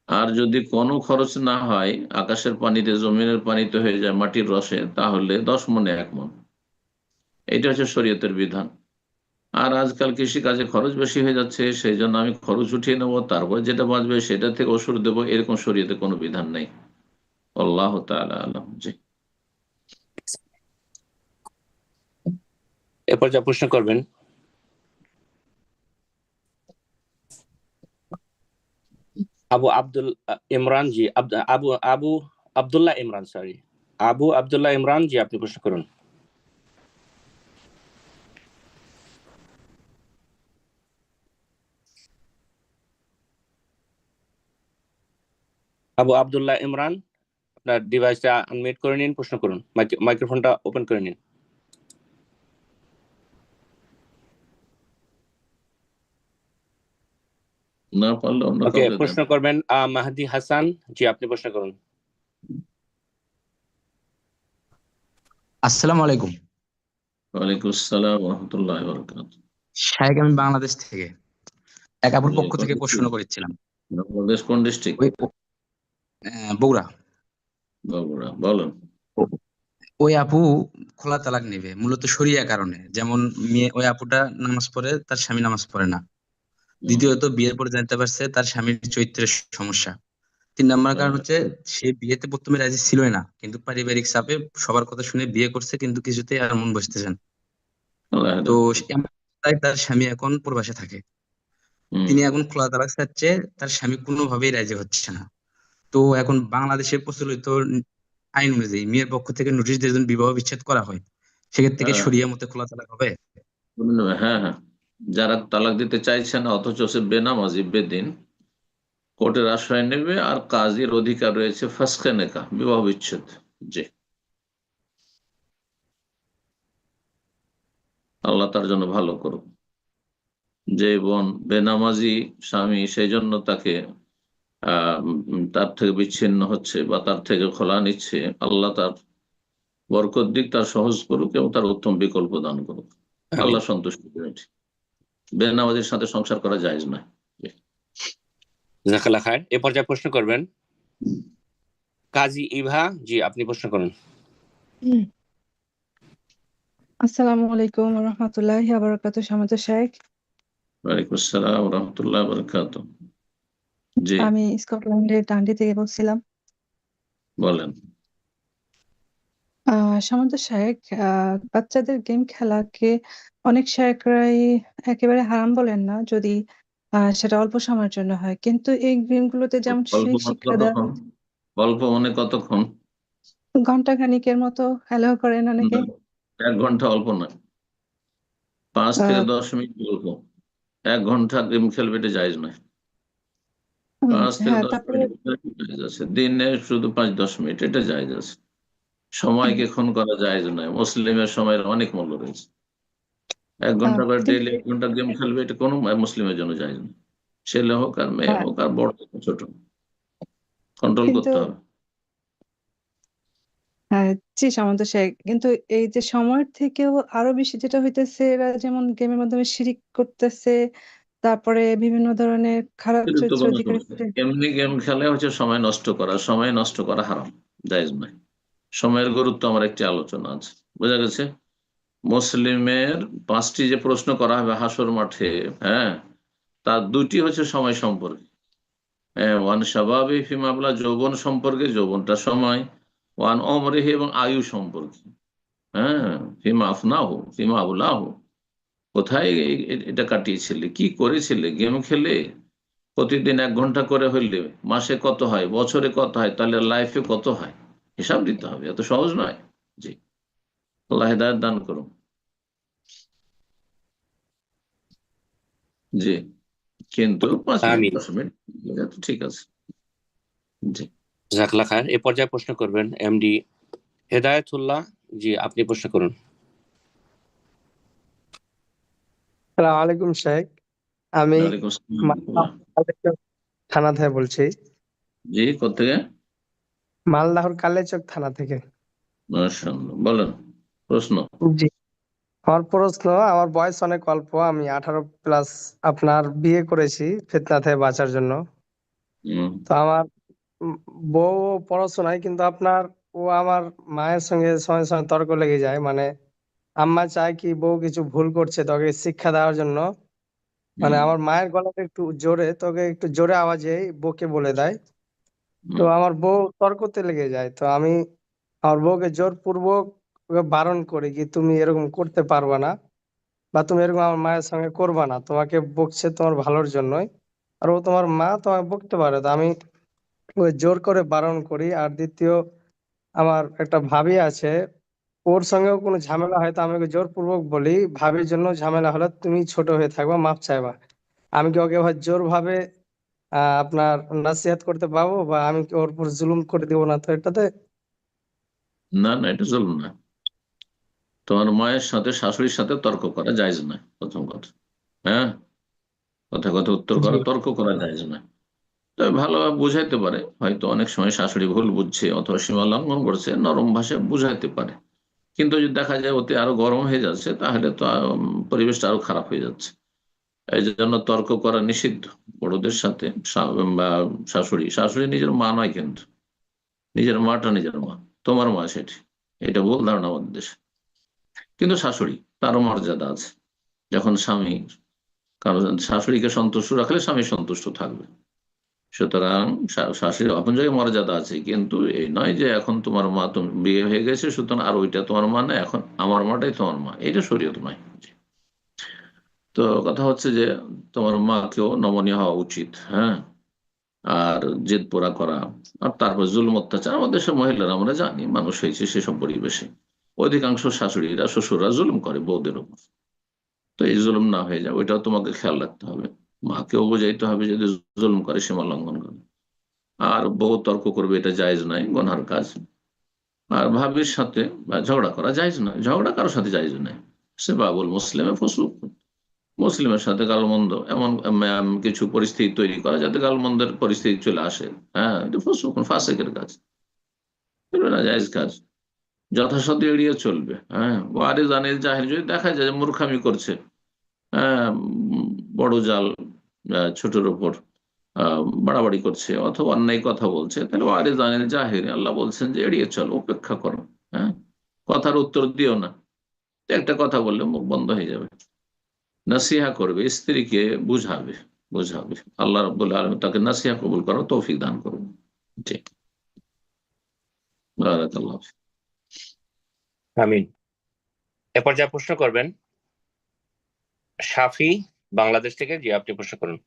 আর যদি কোনো খরচ না হয়, আকাশের পানিতে, জমিনের পানিতে হয়ে যায়, মাটির রসে, তাহলে 10 মণে 1 মণ। এটা হচ্ছে শরীয়তের বিধান। আর আজকাল কৃষিকাজে খরচ বেশি হয়ে যাচ্ছে, সেই জন্য আমি খরচ উঠিয়ে নেবো, তারপর যেটা বাঁচবে সেটা থেকে ওষুধ দেবো, এরকম শরীয়তে কোনো বিধান নেই। আল্লাহ তাআলা আলাম। জি।
এরপর যা প্রশ্ন করবেন আবু আব্দুল ইমরান, জি আবু আব্দুল্লাহ ইমরান, সরি আবু আব্দুল্লাহ ইমরান, জি আপনি প্রশ্ন করুন। আবু আব্দুল্লাহ ইমরান, আপনার ডিভাইসটা আনমিউট করে নিন, প্রশ্ন করুন, মাইক্রোফোনটা ওপেন করে নিন।
না পারলে অন্য
ওকে,
কাউকে দেন।
প্রশ্ন করবেন মাহদি হাসান, জি আপনি প্রশ্ন করুন।
আসসালামু আলাইকুম।
ওয়ালাইকুম আসসালাম ওয়া রাহমাতুল্লাহি ওয়া বারাকাতুহু।
শাহেক, আমি বাংলাদেশ থেকে এক আপুর
জি,
পক্ষ থেকে প্রশ্ন করেছিলাম।
বাংলাদেশ কোন ডিস্ট্রিক্ট?
বগুড়া।
বগুড়া, বলেন।
ওই আপু খোলা তালাক নেবে মূলত শরিয়া কারণে, যেমন ওই আপুটা নামাজ পড়ে, তার স্বামী নামাজ পড়ে না। দ্বিতীয়ত, বিয়ের পরে জানতে পারছে তার স্বামীর চরিত্রের সমস্যা। 3 নাম্বার কারণ হচ্ছে সে বিয়েতে প্রথমে রাজি ছিলই না, কিন্তু পারিবারিক চাপে সবার কথা শুনে বিয়ে করছে, কিন্তু কিছুতেই আর মন বসতেছে না। তো তাই তার স্বামী এখন প্রবাসে থাকে। তিনি এখন খোলা তালাক চাচ্ছে, তার স্বামী কোনোভাবেই রাজি হচ্ছে না। তো এখন বাংলাদেশের প্রচলিত আইন অনুযায়ী মেয়ের পক্ষ থেকে নোটিশ দিয়ে যদি বিবাহ বিচ্ছেদ করা হয়, সেক্ষেত্রে কি শরিয়া মতে খোলা তালাক হবে?
হ্যাঁ হ্যাঁ, যারা তালাক দিতে চাইছে না অথচ সে বেনামাজি বেদিন, কোর্টের আশ্রয় নেবে, আর কাজীর অধিকার রয়েছে ফাসখে নেকাহ, বিবাহ বিচ্ছেদ। জি, আল্লাহ তার জন্য ভালো করুক। যে বোন বেনামাজি স্বামী, সেই জন্য তাকে তার থেকে বিচ্ছিন্ন হচ্ছে বা তার থেকে খোলা নিচ্ছে, আল্লাহ তার বরকত দিক, তার সহজ করুক এবং তার উত্তম বিকল্প দান করুক। আল্লাহ সন্তুষ্ট করে। বেনামাজির সাথে সংসার করা জায়েজ নয়।
জাযাকাল্লাহ খায়ের। এই পর্যায়ে প্রশ্ন করবেন কাজী ইভা, জি আপনি প্রশ্ন করুন।
আসসালামু আলাইকুম ওয়া রাহমাতুল্লাহি ওয়া বারাকাতুহু। শামাত শেখ,
ওয়ালাইকুম আসসালাম ওয়া রাহমাতুল্লাহি ওয়া বারাকাতুহু। জি,
আমি স্কটল্যান্ডের ডান্ডি থেকে বলছিলাম।
বলেন।
শামাত শেখ, বাচ্চাদের গেম খেলাকে অনেক শেখরাই একেবারে হারাম বলেন না, যদি সেটা অল্প সময়ের জন্য হয়, কিন্তু এই গেমগুলোতে যেমন
অল্প
সেই
মানে
শিক্ষা দেওয়া
কতক্ষণ? অল্প মানে কতক্ষণ?
ঘন্টা খানিকের মতো অ্যালাউ করেন অনেকে।
1 ঘন্টা অল্প নয়, 5 থেকে
আহ
10 মিনিট অল্প। 1 ঘন্টা গেম খেলবে, এটা জায়েজ নয়। 5 থেকে
হ্যাঁ,
10
তারপরে
মিনিট জায়েজ আছে, দিনে শুধু 5-10 মিনিট, এটা জায়েজ আছে। সময়কে খুন করা জায়েজ নয়, মুসলিমের সময়ের অনেক মূল্য রয়েছে। 1 ঘন্টা করে
কিন্তু
ডেইলি 1 ঘন্টা গেম খেলবে, এটা কোনো মুসলিমের জন্য জায়েজ নয়। ছেলে হোক আর মেয়ে
হ্যাঁ,
হোক আর বড় হোক ছোট, কন্ট্রোল
কিন্তু
করতে হবে।
হ্যাঁ, জি শামান্ত শেখ, কিন্তু এই যে সময়ের থেকেও আরো বেশি যেটা হইতেছে, এরা যেমন গেমের মাধ্যমে শিরিক করতেছে, তারপরে বিভিন্ন ধরনের খারাপ
অতিরিক্ত
চরিত্র
কোনো
অধিকারী
সমস্যা নেই। এমনি গেম খেলে হচ্ছে সময় নষ্ট করা, সময় নষ্ট করা হারাম, জায়েজ নয়। সময়ের গুরুত্ব আমার একটি আলোচনা আছে, বোঝা গেছে? মুসলিমের 5টি যে প্রশ্ন করা হবে হাসর মাঠে, হ্যাঁ, তার দুটি হচ্ছে সময় সম্পর্কে। ওয়ান শাবাবি ফিমা আবলা, যৌবন সম্পর্কে, যৌবনটা সময়। ওয়ান অমরিহি, এবং আয়ু সম্পর্কে। হ্যাঁ, ফিমা আফনাহু ফিমা আবলাহু, কোথায় এটা কাটিয়েছিলে, কি করেছিলে, গেম খেলে প্রতিদিন 1 ঘন্টা করে হইলে মাসে কত হয়, বছরে কত হয়, তাহলে লাইফে কত হয়, হিসাব দিতে হবে। এত সহজ নয়। জি, আল্লাহ হেদায়েত দান করুন। জি, কিন্তু 5 মিনিট
আমিন।
10 মিনিট তো ঠিক আছে। জি,
জাজাকাল্লাহ খায়ের। এ পর্যায়ে প্রশ্ন করবেন এমডি হেদায়েতুল্লাহ। জি, আপনি প্রশ্ন করুন।
আসসালামু আলাইকুম শেখ, আমি
ওয়ালাইকুম আসসালাম।
মালদহ কালেচক থানা থেকে বলছি।
জি, কোথেকে?
মালদহর কালেচক থানা থেকে।
মাশাআল্লাহ, বলেন প্রশ্ন।
জি, আমার প্রশ্ন, আমার বয়স অনেক অল্প, আমি 18+। আপনার বিয়ে করেছি ফিতনা থেকে বাঁচার জন্য। তো আমার উম, বউ পড়াশোনায়, কিন্তু আপনার ও আমার মায়ের সঙ্গে সময় সময় তর্ক লেগে যায়। মানে আম্মা চায় কি বউ কিছু ভুল করছে তোকে শিক্ষা দেওয়ার জন্য, মানে আমার মায়ের গলাটা একটু জোরে, তোকে একটু জোরে আওয়াজে বউকে বলে দেয়। তো আমার বউ তর্কতে লেগে যায়। তো আমি আমার বউকে জোরপূর্বক ওকে বারণ করি কি তুমি এরকম করতে পারবা না, বা তুমি এরকম আমার মায়ের সঙ্গে করবা না, তোমাকে বকছে তোমার ভালোর জন্যই, আর ও তোমার মা, তোমাকে বকতে পারে। তো আমি ওকে জোর করে বারণ করি। আর দ্বিতীয়, আমার একটা ভাবি আছে, ওর সঙ্গেও কোনো ঝামেলা হয় তো আমি ওকে জোরপূর্বক বলি ভাবির জন্য ঝামেলা হলে তুমি ছোট হয়ে থাকবা, মাপ চাইবা। আমি কি ওকে জোর ভাবে আপনার নাসিহাত করতে পারবো, বা আমি কি ওর উপর জুলুম করে দিব না তো এটাতে?
না না, এটা জুলুম না। তোমার মায়ের সাথে শাশুড়ির সাথে তর্ক করা জায়েজ না, প্রথম কথা। হ্যাঁ, কথা কথা উত্তর
জি
করা, তর্ক করা জায়েজ না। তবে ভালোভাবে বুঝাইতে পারে, হয়তো অনেক সময় শাশুড়ি ভুল বুঝছে অথবা সীমা লঙ্ঘন করছে, নরম ভাষায় বুঝাইতে পারে। কিন্তু যদি দেখা যায় ওতে আরো গরম হয়ে যাচ্ছে, তাহলে তো পরিবেশটা আরো খারাপ হয়ে যাচ্ছে। এই জন্য তর্ক করা নিষিদ্ধ বড়দের সাথে। বা শাশুড়ি শাশুড়ি নিজের মা নয়, কিন্তু নিজের মাটা নিজের মা, তোমার মা সেটি। এটা ভুল ধারণা আমাদের দেশে। কিন্তু শাশুড়ি, তারও মর্যাদা আছে। যখন স্বামী, কারণ শাশুড়িকে সন্তুষ্ট রাখলে স্বামী সন্তুষ্ট থাকবে। সুতরাং শাশুড়ি আপন জায়গায় মর্যাদা আছে, কিন্তু এই নয় যে এখন তোমার মা, তুমি বিয়ে হয়ে গেছে সুতরাং আর ওইটা তোমার মা না, এখন আমার মাটাই তোমার মা, এটা শরীয়ত নয়। তো কথা হচ্ছে যে তোমার মাকেও নমনীয় হওয়া উচিত। হ্যাঁ, আর জেদ পোড়া করা, আর তারপর জুলুম অত্যাচার, আমাদের দেশের মহিলারা আমরা জানি, মানুষ হয়েছে সেসব পরিবেশে অধিকাংশ শাশুড়িরা শ্বশুররা জুলুম করে বউদের উপর। তো এই জুলুম না হয়ে যায়, ওইটাও তোমাকে খেয়াল রাখতে হবে। মাকেও বোঝাইতে হবে যদি জুলুম করে, সীমা লঙ্ঘন করে। আর বউ তর্ক করবে, এটা জায়েজ নাই, গুনহার কাজ। আর ভাবির সাথে ঝগড়া করা জায়েজ নয়, ঝগড়া কারোর সাথে জায়েজ নয়। সে বাবুল মুসলিমে ফসুক, মুসলিমের সাথে গালমন্দ, এমন কিছু পরিস্থিতি তৈরি করা যাতে গালমন্দের পরিস্থিতি চলে আসে, হ্যাঁ, এটা ফসুক, ফাসেকের কাজ, এগুলো না জায়েজ কাজ। যথাসাধ্য এড়িয়ে চলবে। হ্যাঁ, ওয়ারে জানির জাহির, যদি দেখা যায় যে মূর্খামি করছে, হ্যাঁ, বড় জাল ছোটের উপর বাড়াবাড়ি করছে অথবা অন্যায় কথা বলছে, তাহলে ওয়ারে জানির জাহির, আল্লাহ বলছেন যে এড়িয়ে চলো, উপেক্ষা করো। হ্যাঁ, কথার উত্তর দিও না। একটা কথা বললে মুখ বন্ধ হয়ে যাবে। নাসিহা করবে, স্ত্রীকে বুঝাবে, বুঝাবে। আল্লাহ রাব্বুল আলামিন তাকে নাসিহা কবুল করার তৌফিক দান করুন। জি, বারাকাল্লাহ।
আমিন। এ পর্যায়ে প্রশ্ন করবেন শাফি, বাংলাদেশ থেকে। জি, আপনি প্রশ্ন করুন।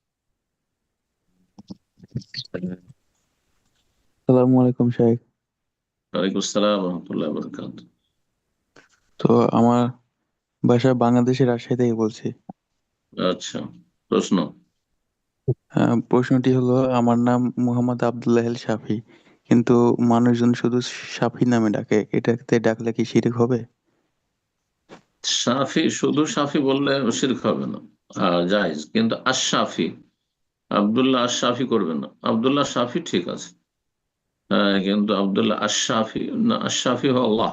আসসালামু আলাইকুম শেখ।
ওয়ালাইকুম আসসালাম ওয়া রাহমাতুল্লাহি ওয়া বারাকাতুহু।
তো আমার বাসা বাংলাদেশের রাজশাহী থেকে বলছি।
আচ্ছা, প্রশ্ন।
প্রশ্নটি হলো, আমার নাম মোহাম্মদ আব্দুল্লাহ আল শাফি, কিন্তু মানুষজন শুধু শাফি নামে ডাকে, এটাতে ডাকলে কি শিরক হবে?
সাফি, শুধু সাফি বললে শিরক হবে না, জায়েজ। কিন্তু আশরাফি, আব্দুল্লাহ আশরাফি করবে না। আব্দুল্লাহ শাফি ঠিক আছে, কিন্তু আব্দুল্লাহ আশরাফি না, আশরাফি হো আল্লাহ,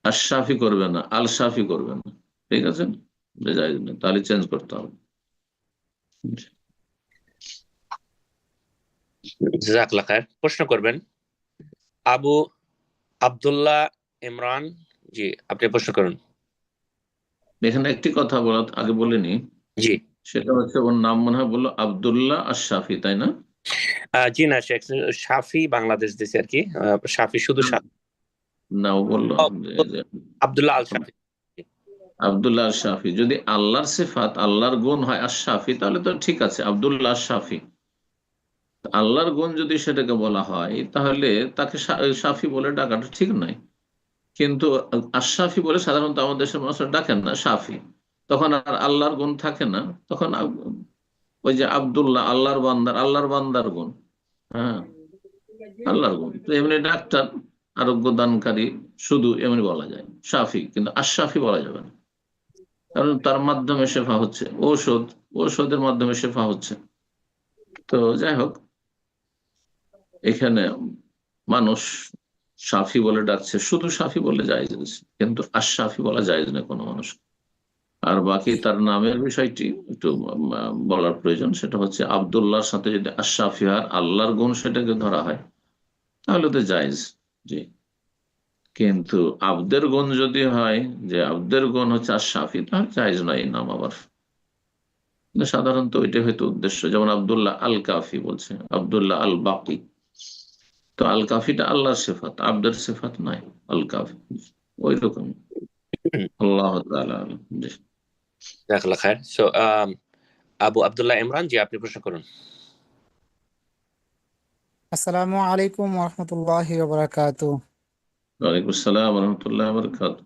আশরাফি করবে না, আল শাফি করবে না। ঠিক আছে, জায়েজ না, তাহলে চেঞ্জ করতে হবে।
জাযাকাল্লাহ খায়ের। প্রশ্ন করবেন আবু আব্দুল্লাহ ইমরান। জি, আপনি প্রশ্ন করুন।
এখানে একটি কথা বলা আগে বলিনি,
জি
সেটা হচ্ছে ওর নাম মনে হয় বললো আব্দুল্লাহ আশ-শাফি, তাই না?
জি না শেখ শাফি বাংলাদেশ দেশে আর কি, শাফি শুধু শাফি।
না, ও বললো যে
আব্দুল্লাহ আল শাফি।
আব্দুল্লাহ আশ-শাফি। যদি আল্লাহর সিফাত আল্লাহর গুণ হয় আশ-শাফি, তাহলে তো ঠিক আছে, আব্দুল্লাহ আশ-শাফি। আল্লাহর গুণ যদি সেটাকে বলা হয়, তাহলে তাকে শাফি বলে ডাকাটা ঠিক নয়। কিন্তু আশ-শাফি বলে সাধারণত আমাদের দেশের মানুষরা ডাকেন না, শাফি। তখন আর আল্লাহর গুণ থাকে না, তখন ওই যে আব্দুল্লাহ, আল্লাহর বান্দার গুণ। হ্যাঁ, আল্লাহর গুণ। তো এমনি ডাক্তার, আরোগ্য দানকারী, শুধু এমনি বলা যায় শাফি, কিন্তু আশ-শাফি বলা যাবে না, কারণ তার মাধ্যমে শেফা হচ্ছে, ঔষধের মাধ্যমে শেফা হচ্ছে। তো যাই হোক, এখানে মানুষ শাফি বলে ডাকছে, শুধু শাফি বলে জায়েজ আছে, কিন্তু আশ-শাফি বলা জায়েজ না কোনো মানুষ। আর বাকি তার নামের বিষয়টি একটু বলার প্রয়োজন, সেটা হচ্ছে আব্দুল্লাহর সাথে যদি আশ-শাফি আর আল্লাহর গুণ সেটাকে ধরা হয়, তাহলে তো জায়েজ। জি, কিন্তু আব্দের গুণ যদি হয় যে আব্দের গুণ হচ্ছে আশ-শাফি, তাহলে জায়েজ নয় এই নাম আবার। সাধারণত ওইটা হয়তো উদ্দেশ্য, যেমন আব্দুল্লাহ আল কাফি বলছে, আব্দুল্লাহ আল বাকি। তো আল কাফিটা আল্লাহর সিফাত, আব্দের সিফাত নাই আল কাফি, ওই রকম। আল্লাহ তাআলা আ'লাম। জি।
জাযাকাল্লাহ খায়ের। সো আবু আব্দুল্লাহ ইমরান, জি আপনি প্রশ্ন করুন।
আসসালামু আলাইকুম ওয়া রাহমাতুল্লাহি ওয়া বারাকাতুহু।
ওয়ালাইকুম আসসালাম ওয়া রাহমাতুল্লাহি ওয়া বারাকাতুহু।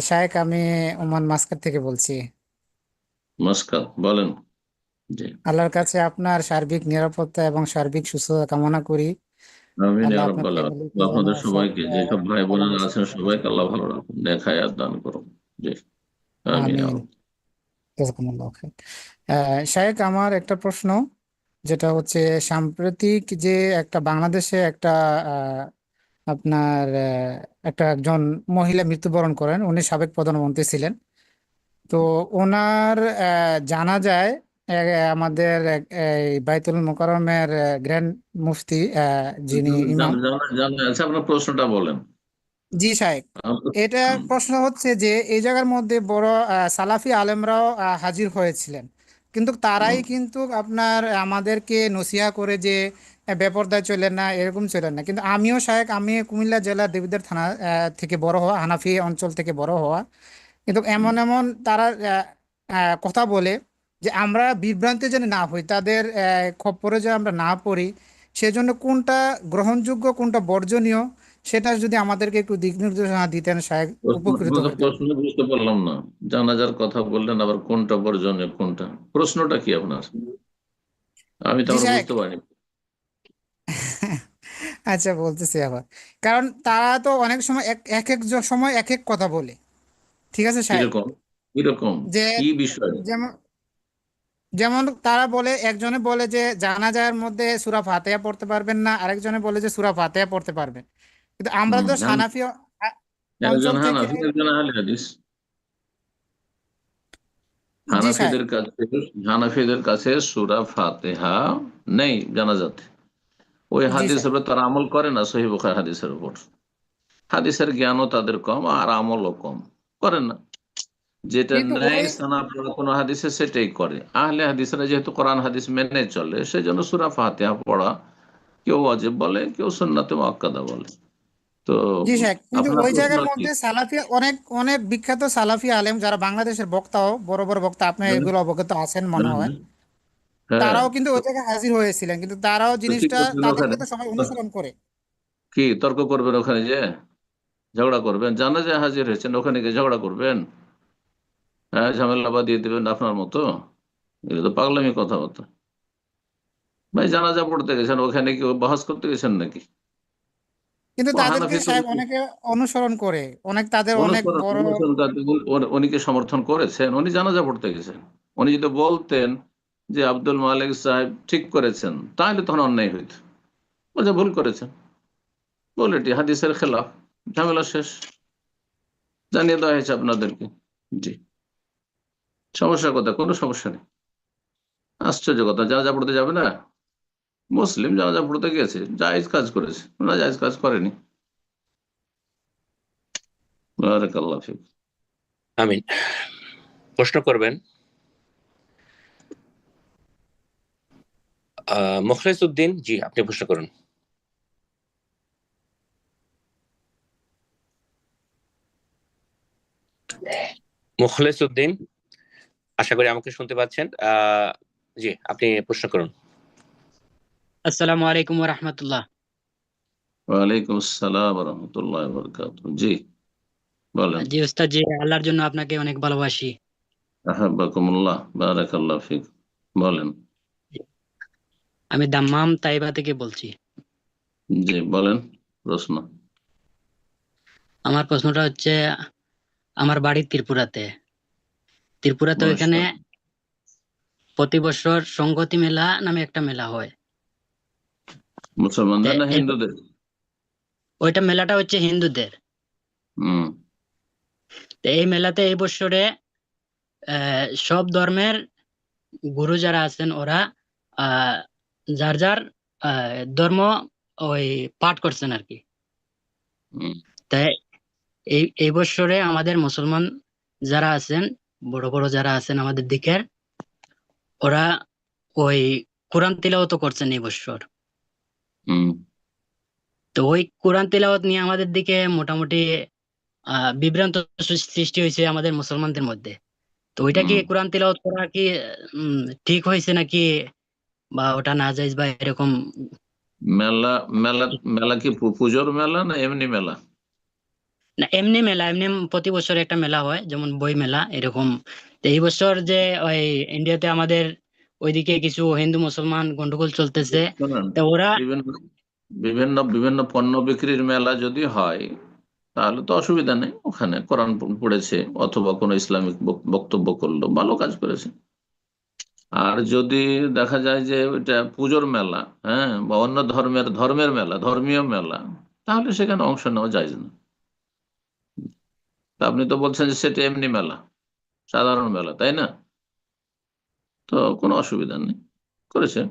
শায়েখ, আমি ওমান মাসকাট থেকে বলছি।
মাসকাত, বলেন। জি,
আল্লাহর কাছে আপনার সার্বিক নিরাপত্তা এবং সার্বিক সুস্থতা কামনা করি।
আমিন
আল্লাহ
ইয়া
আপনার
রাব্বাল
ফ্যামিলিকে
আলামিন।
যেন
আপনাদের
সব
সবাইকে, যেসব ভাই বোনেরা
ভালোবাসা
আছেন, সবাইকে আল্লাহ ভালো রাখুন, নেক হায়াত দান করুন। জি, আমিন ইয়া
আমিন।
রাব্বাল।
জাযাকুমুল্লাহু খাইর। শায়েখ, আমার একটা প্রশ্ন, যেটা হচ্ছে সাম্প্রতিক যে একটা বাংলাদেশে একটা আপনার একটা একজন মহিলা মৃত্যুবরণ করেন, উনি সাবেক প্রধানমন্ত্রী ছিলেন। তো ওনার জানাজায় আমাদের এই বাইতুল মোকাররমের গ্র্যান্ড মুফতি, যিনি ইমাম।
আচ্ছা, আপনার প্রশ্নটা বলেন।
জি সাহেব, এটা প্রশ্ন হচ্ছে যে এই জায়গার মধ্যে বড় সালাফি আলেমরাও হাজির হয়েছিলেন, কিন্তু তারাই কিন্তু আপনার আমাদেরকে নসিহা করে যে বেপরদায় চলেন না, এরকম চলেন না। কিন্তু আমিও সাহেব, আমি কুমিল্লা জেলার দেবিদ্বার থানা থেকে বড় হওয়া, হানাফি অঞ্চল থেকে বড় হওয়া, কিন্তু এমন এমন তারা কথা বলে যে আমরা বিভ্রান্তি যেন না হই, তাদের খপ্পরে যেন আমরা না পড়ি, সেজন্য কোনটা গ্রহণযোগ্য কোনটা বর্জনীয়, সেটা যদি আমাদেরকে একটু দিক নির্দেশনা দিতেন সাহেব, উপকৃত হইতাম।
প্রশ্ন বুঝতে পারলাম না। জানাজার কথা বললেন, আবার কোনটা বর্জনীয় কোনটা, প্রশ্নটা কি আপনার? আমি তো
জি
আবার
সাহেব,
বুঝতে পারিনি।
আচ্ছা বলতেছি আবার, কারণ তারা তো অনেক সময় এক এক এক সময় এক এক কথা বলে, ঠিক আছে সাহেব,
কিরকম কিরকম
যে
কি বিষয়?
যেমন যেমন তারা বলে, একজনে বলে যে জানাজার মধ্যে সূরা ফাতিহা পড়তে পারবেন না, আরেকজনে বলে যে সূরা ফাতিহা পড়তে পারবেন। কিন্তু আমরা তো হানাফি অঞ্চল
একজন
থেকে।
হানাফি, একজন আহলে হাদিস।
জি সাহেব।
হানাফিদের কাছে সূরা ফাতিহা নেই জানাজাতে। ওই
জি
হাদিসের
সাহেব।
উপর তারা আমল করে না, সহিহ বুখারী হাদিসের উপর। হাদিসের জ্ঞানও তাদের কম, আর আমলও কম, করেন না। যেটা
কিন্তু
নেই
ওই
সানা পড়া কোনো হাদিসে, সেটাই করে। আহলে হাদিসরা যেহেতু কোরআন হাদিস মেনে চলে, সেজন্য সূরা ফাতিহা পড়া কেউ ওয়াজিব বলে, কেউ সুন্নাতে মুআক্কাদা বলে। তো
জি সাহেব, কিন্তু
আপনার
ওই
প্রশ্ন
জায়গার
কি?
মধ্যে সালাফি অনেক অনেক বিখ্যাত সালাফি আলেম যারা বাংলাদেশের বক্তাও, বড় বড় বক্তা, আপনি
হ্যাঁ,
এগুলো অবগত আছেন মনে
হ্যাঁ,
হয়,
হ্যাঁ।
তারাও কিন্তু ওই জায়গায় হাজির হয়েছিলেন, কিন্তু তারাও
তো কি
জিনিসটা,
করবেন ওখানে?
তাদেরকে তো সবাই অনুসরণ করে।
কি তর্ক করবেন ওখানে, যে ঝগড়া করবেন? জানা যায় হাজির হয়েছেন, ওখানে গিয়ে ঝগড়া করবেন? হ্যাঁ, ঝামেলা বাঁধিয়ে দেবেন আপনার মতো? এটা তো পাগলামি কথাবার্তা। ভাই, জানাজা পড়তে গেছেন, ওখানে কি বাহাস করতে গেছেন নাকি?
কিন্তু
ও
তাদেরকে
হানাফি তো
সাহেব অনেকে অনুসরণ করে, অনেক তাদের অনেক
অনুসরণ
বড়।
অনুসরণ উনিকে সমর্থন করেছেন, উনি জানাজা পড়তে গেছেন। উনি যদি বলতেন যে আব্দুল মালিক সাহেব ঠিক করেছেন, তাহলে তখন অন্যায় হইত। বলছে ভুল করেছেন, বলে এটি হাদিসের খেলাফ, ঝামেলা শেষ, জানিয়ে দেওয়া হয়েছে আপনাদেরকে। জি, সমস্যার কথা, কোনো সমস্যা নেই। আশ্চর্য কথা, জানাজা পড়তে যাবে না? মুসলিম জানাজা পড়তে গিয়েছে, জায়েজ কাজ করেছে, না জায়েজ কাজ করেনি। বারাকাল্লাহ ফিক।
আমিন। প্রশ্ন করবেন মুখলেস উদ্দিন। জি, আপনি প্রশ্ন করুন। মুখলেস উদ্দিন, আশা করি আমাকে শুনতে পাচ্ছেন। জি, আপনি প্রশ্ন করুন।
আসসালামু আলাইকুম ওয়া রাহমাতুল্লাহ।
ওয়ালাইকুম আসসালাম ওয়া রাহমাতুল্লাহি ওয়া বারাকাতুহু। জি বলেন।
জি উস্তাদ, জি আল্লাহর জন্য আপনাকে অনেক ভালোবাসি।
আহাব্বাকুমুল্লাহ, বারাকাল্লাহু ফিক। বলেন।
আমি দাম্মাম তাইবা থেকে বলছি।
জি বলেন প্রশ্ন।
আমার প্রশ্নটা হচ্ছে, আমার বাড়ি ত্রিপুরাতে। ত্রিপুরাতে ওইখানে প্রতি বছর সংগতি মেলা নামে একটা মেলা হয়।
মুসলমানদের না হিন্দুদের?
ওইটা মেলাটা হচ্ছে হিন্দুদের। তো এই মেলাতে এই বছরে সব ধর্মের গুরু যারা আছেন ওরা যার যার ধর্ম ওই পাঠ করছেন আর কি। তাই এই বছরে আমাদের মুসলমান যারা আছেন, বড় বড় যারা আছেন আমাদের দিকের, ওরা ওই কোরআন তিলাওয়াত করছেন এই বছর। তো ওই কোরআন তিলাওয়াত নিয়ে আমাদের দিকে মোটামুটি বিভ্রান্ত সৃষ্টি হয়েছে আমাদের মুসলমানদের মধ্যে। তো ওইটা কি কোরআন তিলাওয়াত করা কি ঠিক হয়েছে নাকি, বা ওটা নাজায়েজ বা এরকম?
মেলা মেলা মেলা কি পুজোর মেলা না এমনি মেলা?
না, এমনি মেলা, এমনি প্রতি বছর একটা মেলা হয়, যেমন বই মেলা এরকম। তো এই বছর যে ওই ইন্ডিয়াতে আমাদের ওইদিকে কিছু হিন্দু মুসলমান গন্ডগোল চলতেছে, তো ওরা
বিভিন্ন বিভিন্ন পণ্য বিক্রির মেলা যদি হয় তাহলে তো অসুবিধা নেই, ওখানে কোরআন পড়েছে অথবা কোনো ইসলামিক বক্তব্য করলো, ভালো কাজ করেছে। আর যদি দেখা যায় যে ওইটা পুজোর মেলা, হ্যাঁ, বা অন্য ধর্মের মেলা, ধর্মীয় মেলা, তাহলে সেখানে অংশ নেওয়া যায় না। আপনি তো বলছেন যে সেটা এমনি মেলা, সাধারণ মেলা, তাই না? তো কোনো অসুবিধা নেই, করেছে।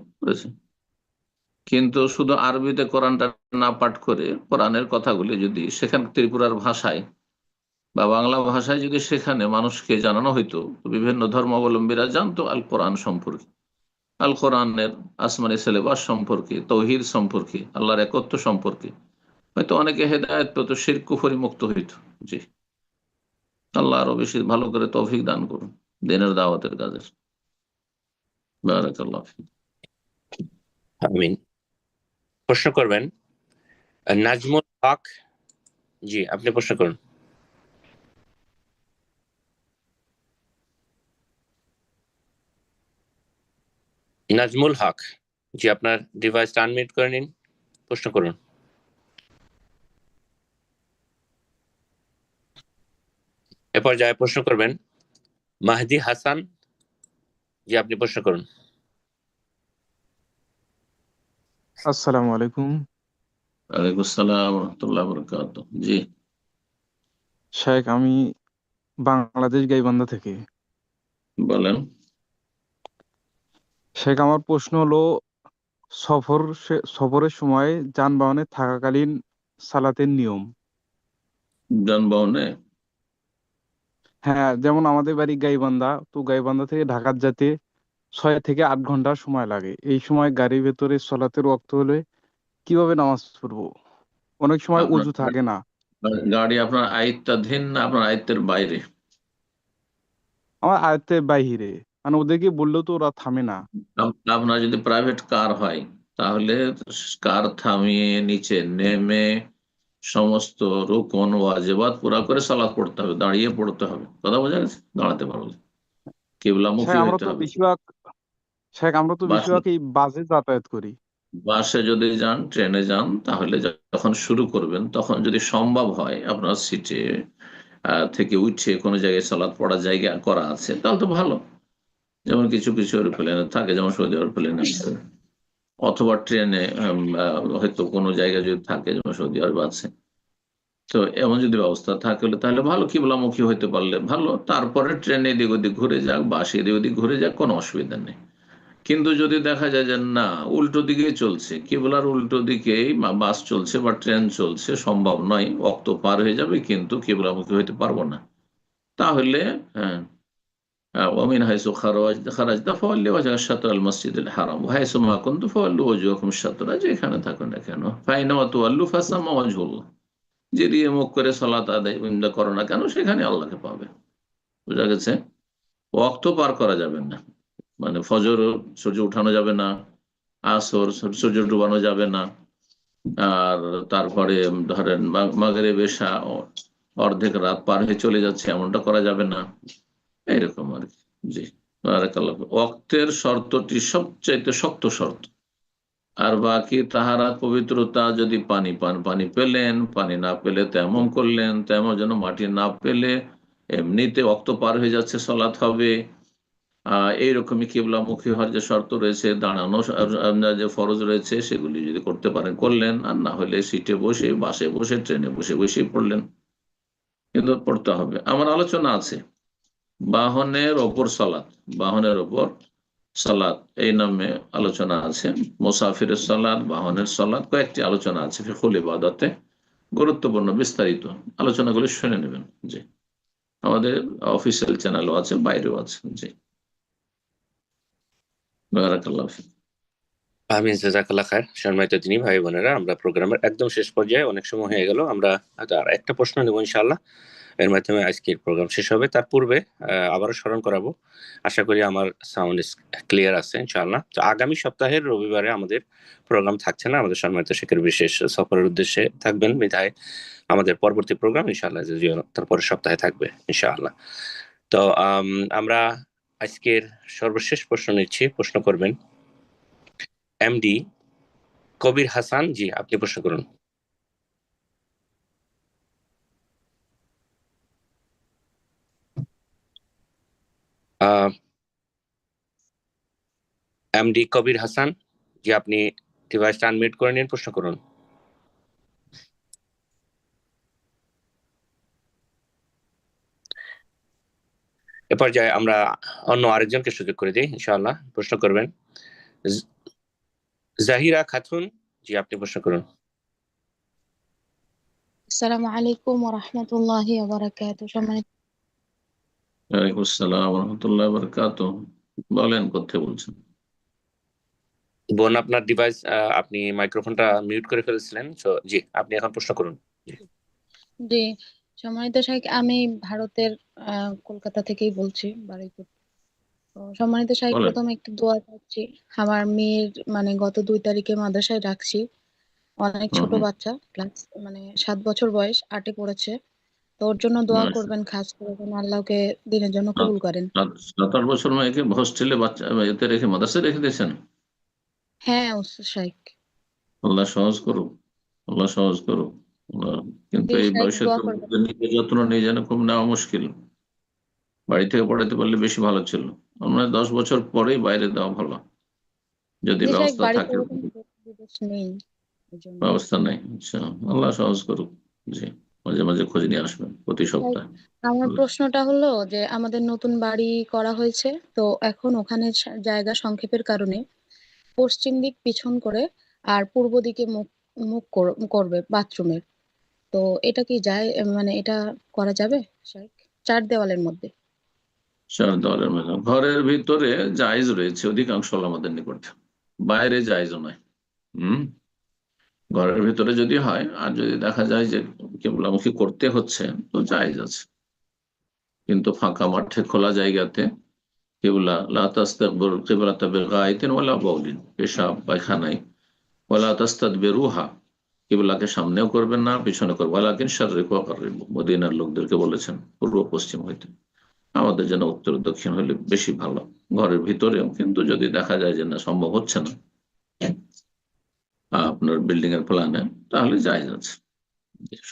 কিন্তু শুধু আরবিতে কোরআনটা না পাঠ করে কোরআনের কথাগুলি যদি সেখানে ত্রিপুরার ভাষায় বা বাংলা ভাষায় যদি সেখানে মানুষকে জানানো হইতো, বিভিন্ন ধর্মাবলম্বীরা জানতো আল কোরআন সম্পর্কে, আল কোরআনের আসমানি সিলেবাস সম্পর্কে, তৌহিদ সম্পর্কে, আল্লাহর একত্ব সম্পর্কে, হয়তো অনেকে হেদায়েত পেত, শিরক কুফরি মুক্ত হইত। জি, আল্লাহ আরো বেশি ভালো করে তৌফিক দান করুন দিনের দাওয়াতের কাজে। বারাকাল্লাহ ফিক।
আমিন। প্রশ্ন করবেন নাজমুল হক। জি, আপনি প্রশ্ন করুন। নাজমুল হক, জি আপনার ডিভাইসটা আনমিউট করে নিন, প্রশ্ন করুন। এ পর্যায়ে প্রশ্ন করবেন মাহদি হাসান। জি, আপনি প্রশ্ন করুন।
আসসালামু আলাইকুম।
ওয়ালাইকুম আসসালাম ওয়া রাহমাতুল্লাহি ওয়া বারাকাতুহু। জি
শেখ, আমি বাংলাদেশ গাইবান্ধা থেকে।
বলেন।
শেখ, আমার প্রশ্ন হলো, সফরের সময় যানবাহনে থাকাকালীন সালাতের নিয়ম।
যানবাহনে?
হ্যাঁ, যেমন আমাদের বাড়ি গাইবান্ধা, তো গাইবান্ধা থেকে ঢাকার যেতে 6 থেকে 8 ঘন্টা সময় লাগে। এই সময় গাড়ির ভেতরে সলাতের ওয়াক্ত হলে কিভাবে নামাজ পড়বো? অনেক সময়
আপনার
অজু থাকে না।
গাড়ি আপনার আয়ত্তাধীন না আপনার আয়ত্তের বাইরে?
আমার আয়ত্তের বাইরে, মানে ওদেরকে বললেও তো ওরা থামে না।
আপনার যদি প্রাইভেট কার হয় তাহলে কার থামিয়ে নিচে নেমে সমস্ত রুকন ওয়াজিবাত পুরা করে সালাত পড়তে হবে, দাঁড়িয়ে পড়তে হবে। কথা বোঝা গেছে? দাঁড়াতে পারবে, কিবলামুখী হইতে হবে।
শেখ, আমরা তো বেশিরভাগ এই বাসে যাতায়াত করি।
বাসে যদি যান, ট্রেনে যান, তাহলে যখন শুরু করবেন তখন যদি সম্ভব হয় আপনার সিটে থেকে উঠে কোনো জায়গায় সালাত পড়ার জায়গা করা আছে তাহলে তো ভালো। যেমন কিছু কিছু এরোপ্লেনে থাকে, যেমন সৌদি এরোপ্লেনে আছে, অথবা ট্রেনে হয়তো কোনো জায়গায় যদি থাকে, যেমন সৌদি আরব আছে। তো এমন যদি ব্যবস্থা থাকলে তাহলে ভালো, কিবলামুখী হইতে পারলে ভালো। তারপরে ট্রেনে এদিক ওদিক ঘুরে যাক, বাসে এদিক ওদিক ঘুরে যাক, কোনো অসুবিধা নেই। কিন্তু যদি দেখা যায় যে না, উল্টো দিকে চলছে, কিবলার উল্টো দিকেই বাস চলছে বা ট্রেন চলছে, সম্ভব নয়, ওয়াক্ত পার হয়ে যাবে কিন্তু কিবলামুখী হইতে পারবো না, তাহলে হ্যাঁ ومن حيث خرجت فولوا وجهك شطر المسجد الحرام وحيث ما كنتم فولوا وجوهكم شطره, যেখানে থাকো না কেন ফাইনামা তুওয়াল্লু ফাসাম্মা ওয়াজহুল্লাহ, যেদিকে মুখ করে সালাত আদায় করো না কেন সেখানে আল্লাহকে পাবে। বুঝা গেছে? ওয়াক্ত পার করা যাবে না, মানে ফজর সূর্য উঠানো যাবে না, আসর সূর্য ডুবানো যাবে না, আর তারপরে ধরেন মাগরিব এশা অর্ধেক রাত পার হয়ে চলে যাচ্ছে এমনটা করা যাবে না, এইরকম আর কি। জি, বারাকাল্লাহ। ওয়াক্তের শর্তটি সবচাইতে শক্ত শর্ত। আর বাকি তাহারা পবিত্রতা, যদি পানি পান পানি পেলেন, পানি না পেলে তেমন করলেন, তেমন যেন মাটি না পেলে এমনিতে ওয়াক্ত পার হয়ে যাচ্ছে সালাত হবে। এইরকমই কিবলামুখী হওয়ার যে শর্ত রয়েছে, দাঁড়ানো যে ফরজ রয়েছে সেগুলি যদি করতে পারেন করলেন, আর না হলে সিটে বসে, বাসে বসে, ট্রেনে বসে বসেই পড়লেন, কিন্তু পড়তে হবে। আমার আলোচনা আছে বাহনের ওপর সালাত, বাহনের ওপর সালাত এই নামে আলোচনা আছে। মুসাফিরের সালাত, বাহনের সালাত, কয়েকটি আলোচনা আছে ফিকুল ইবাদতে, গুরুত্বপূর্ণ বিস্তারিত আলোচনাগুলি শুনে নেবেন। জি, আমাদের অফিসিয়াল চ্যানেলও আছে, বাইরেও আছে। জি, বারাকাল্লাহ ফিক।
আমিন, জাযাকাল্লাহ খায়ের। সম্মানিত দিনী ভাই বোনেরা, আমরা প্রোগ্রামের একদম শেষ পর্যায়ে, অনেক সময় হয়ে গেল। আমরা আর একটা প্রশ্ন নেব ইনশাআল্লাহ, এর মাধ্যমে আজকের প্রোগ্রাম শেষ হবে। তার পূর্বে আবারও স্মরণ করাবো, আশা করি আমার সাউন্ড ক্লিয়ার আছে ইনশাআল্লাহ। তো আগামী সপ্তাহের রবিবারে আমাদের প্রোগ্রাম থাকছে না, আমাদের সম্মানিত শেখের বিশেষ সফরের উদ্দেশ্যে থাকবেন, বিধায় আমাদের পরবর্তী প্রোগ্রাম ইনশাআল্লাহ তারপরের সপ্তাহে থাকবে ইনশাআল্লাহ। তো আমরা আজকের সর্বশেষ প্রশ্ন নিচ্ছি। প্রশ্ন করবেন এমডি কবির হাসান। জি, আপনি প্রশ্ন করুন। এমডি কবির হাসান, জি, আপনি ডিভাইসটা আনমিউট করে নিন, প্রশ্ন করুন। এ পর্যায়ে আমরা অন্য আরেকজনকে সুযোগ করে দিই ইনশাআল্লাহ। প্রশ্ন করবেন জাহিরা খাতুন। জি, আপনি প্রশ্ন করুন।
আসসালামু আলাইকুম ওয়া রাহমাতুল্লাহি ওয়া বারাকাতুহু। সম্মানিত
ওয়ালাইকুম আসসালাম ওয়া রাহমাতুল্লাহি ওয়া বারাকাতুহু। বলেন, কোথায় বলছেন?
বোন, আপনার ডিভাইস, আপনি মাইক্রোফোনটা মিউট করে ফেলেছিলেন। জি, আপনি এখন প্রশ্ন করুন।
জি, সম্মানিত শাইখ, আমি ভারতের কলকাতা থেকেই বলছি, বারুইপুর। তো সম্মানিত শাইখ,
বলেন।
প্রথমে একটু দোয়া চাচ্ছি। আমার মেয়ের মানে গত 2 তারিখে মাদ্রাসায় রাখছি, অনেক ছোট বাচ্চা, ক্লাস মানে 7 বছর বয়স, 8-এ পড়েছে। তো ওর জন্য দোয়া করবেন, খাস করে যেন আল্লাহকে দিনের জন্য কবুল করেন।
7-8 বছর মেয়েকে হোস্টেলে বাচ্চা এতে রেখে মাদ্রাসায় রেখে দিয়েছেন?
হ্যাঁ উস্তাদ শাইখ।
আল্লাহ সহজ করুক, আল্লাহ সহজ করুক। কিন্তু
জি
এই
শাইখ,
বয়সে
দোয়া
তো
করবেন।
নিজের যত্ন নিয়ে যেন খুব নেওয়া মুশকিল। বাড়ি থেকে পড়াতে পারলে বেশি ভালো ছিল। আমরা 10 বছর পরেই বাইরে দেওয়া ভালো, যদি
জি শাইখ,
ব্যবস্থা
বাড়িতে
থাকে।
ওরকম পরিবেশ নেই, এজন্য।
ব্যবস্থা নেই, আচ্ছা, আল্লাহ সহজ করুক। জি, মাঝে মাঝে খোঁজ নিয়ে আসবেন প্রতি সপ্তাহে।
আমার প্রশ্নটা হলো যে আমাদের নতুন বাড়ি করা হয়েছে, তো এখন ওখানে জায়গা সংক্ষেপের কারণে পশ্চিম দিক পিছন করে আর পূর্ব দিকে মুখ মুখ করবে বাথরুমের। তো এটা কি যায়, মানে এটা করা যাবে শাইখ 4 দেওয়ালের মধ্যে?
4 দেওয়ালের মধ্যে ঘরের ভিতরে জায়েজ রয়েছে অধিকাংশ আমাদের নিকট, বাইরে জায়েজ নয়। ঘরের ভিতরে যদি হয়, আর যদি দেখা যায় যে কিবলামুখী করতে হচ্ছে, তো জায়েজ আছে। কিন্তু ফাঁকা মাঠে, খোলা জায়গাতে কিবলা লা তাস্তাকবিরু কিবলাতা বিগাইতিন ওয়ালা বাউলিন, পেশাব পায়খানায়, ওয়ালা তাস্তাদবিরুহা, কিবলাকে সামনেও করবেন না, পিছনে করবেন, ওয়ালাকিন শাররিকু ওয়া গাররিবু, মদিনার লোকদেরকে বলেছেন পূর্ব পশ্চিম হইতে। আমাদের জন্য উত্তর দক্ষিণ হলে বেশি ভালো, ঘরের ভিতরেও। কিন্তু যদি দেখা যায় যে না, সম্ভব হচ্ছে না আপনার বিল্ডিং এর প্ল্যানে, তাহলে জায়েজ আছে।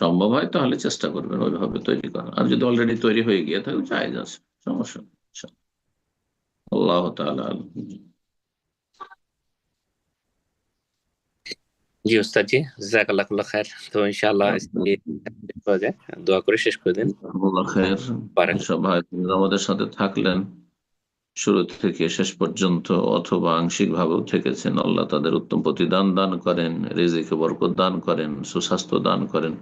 সম্ভব হয় তাহলে চেষ্টা করবেন ওইভাবে তৈরি করা, আর যদি অলরেডি তৈরি হয়ে গিয়ে থাকে জায়েজ আছে, সমস্যা নেই। আল্লাহ তাআলা আ'লাম।
জি ওস্তাদ জি, জাযাকাল্লাহু খায়ের। তো ইনশাআল্লাহ দোয়া করে শেষ করে দিন।
সব ভাই আমাদের সাথে থাকলেন শুরু থেকে শেষ পর্যন্ত, অথবা আংশিক ভাবেও থেকেছেন, আল্লাহ তাদের উত্তম প্রতিদান দান করেন, রিজিকে বরকত দান করেন, সুস্বাস্থ্য দান করেন,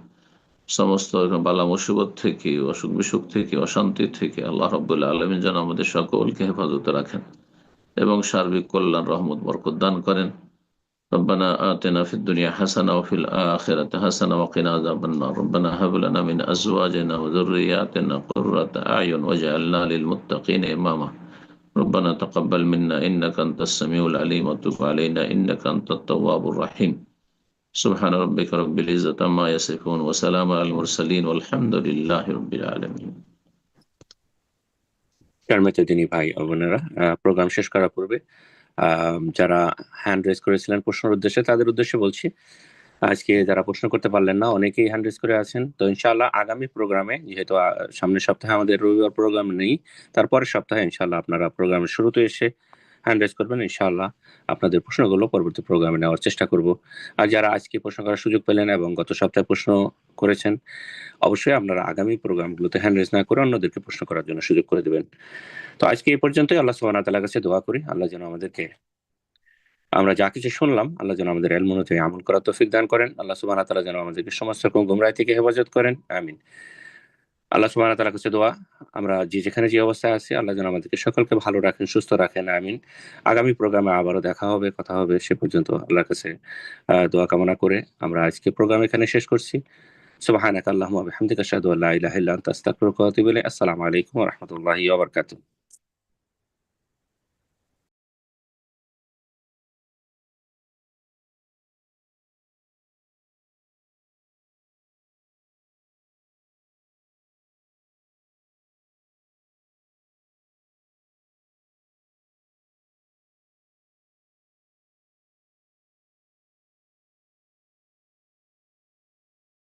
সমস্ত বালা মুসিবত থেকে, অসুখ বিসুখ থেকে, অশান্তি থেকে আল্লাহ রাব্বুল আলামিন যেন আমাদের সকলকে হেফাজতে রাখেন এবং সার্বিক কল্যাণ, রহমত, বরকত দান করেন। ربنا آتنا في الدنيا حسنة وفي الآخرة حسنة وقنا عذاب النار. ربنا هب لنا من أزواجنا وذرياتنا قرة أعين واجعلنا للمتقين إماما. ربنا تقبل منا إنك أنت السميع العليم وتب علينا إنك أنت التواب الرحيم. سبحان ربك رب العزة عما يصفون وسلام على المرسلين والحمد لله رب العالمين.
ভাই ও বোনেরা, প্রোগ্রাম শেষ করার পূর্বে যারা হ্যান্ড রেজ করেছিলেন প্রশ্নের উদ্দেশ্যে, তাদের উদ্দেশ্যে বলছি, আজকে যারা প্রশ্ন করতে পারলেন না অনেকেই হ্যান্ড রেজ করে আছেন। তো ইনশাআল্লাহ আগামী প্রোগ্রামে, যেহেতু সামনের সপ্তাহে আমাদের রবিবার প্রোগ্রাম নেই, তারপরের সপ্তাহে ইনশাআল্লাহ আপনারা প্রোগ্রামের শুরুতে এসে হ্যান্ড রেজ করবেন। ইনশাআল্লাহ আপনাদের প্রশ্নগুলো পরবর্তী প্রোগ্রামে নেওয়ার চেষ্টা করব। আর যারা আজকে প্রশ্ন করার সুযোগ পেলেন এবং গত সপ্তাহে প্রশ্ন করেছেন, অবশ্যই আপনারা আগামী প্রোগ্রামগুলোতে হ্যান্ড রেজ না করে অন্যদেরকে প্রশ্ন করার জন্য সুযোগ করে দেবেন। তো আজকে এই পর্যন্তই। আল্লাহ সুবহানাহু ওয়া তাআলার কাছে দোয়া করি আল্লাহ যেন আমাদেরকে, আমরা যা কিছু শুনলাম, আল্লাহ যেন আমাদের ইলম অনুযায়ী আমল করার তৌফিক দান করেন। আল্লাহ সুবহানাহু ওয়া তাআলা যেন আমাদেরকে সমস্ত রকম গুমরাহি থেকে হেফাজত করেন, আমিন। আল্লাহ সুবহানাহু ওয়া তাআলার কাছে দোয়া, আমরা যেখানে যে অবস্থায় আছি আল্লাহ যেন আমাদেরকে সকলকে ভালো রাখেন, সুস্থ রাখেন, আমিন। আগামী প্রোগ্রামে আবারও দেখা হবে, কথা হবে। সে পর্যন্ত আল্লাহর কাছে দোয়া কামনা করে আমরা আজকে প্রোগ্রাম এখানে শেষ করছি। সুবহানাকা আল্লাহুম্মা ওয়া বিহামদিকা আশহাদু আল্লা ইলাহা ইল্লা আনতা আস্তাগফিরুকা ওয়া আতুবু ইলাইক। আসসালামু আলাইকুম ওয়া রাহমাতুল্লাহি ওয়া বারাকাতুহু।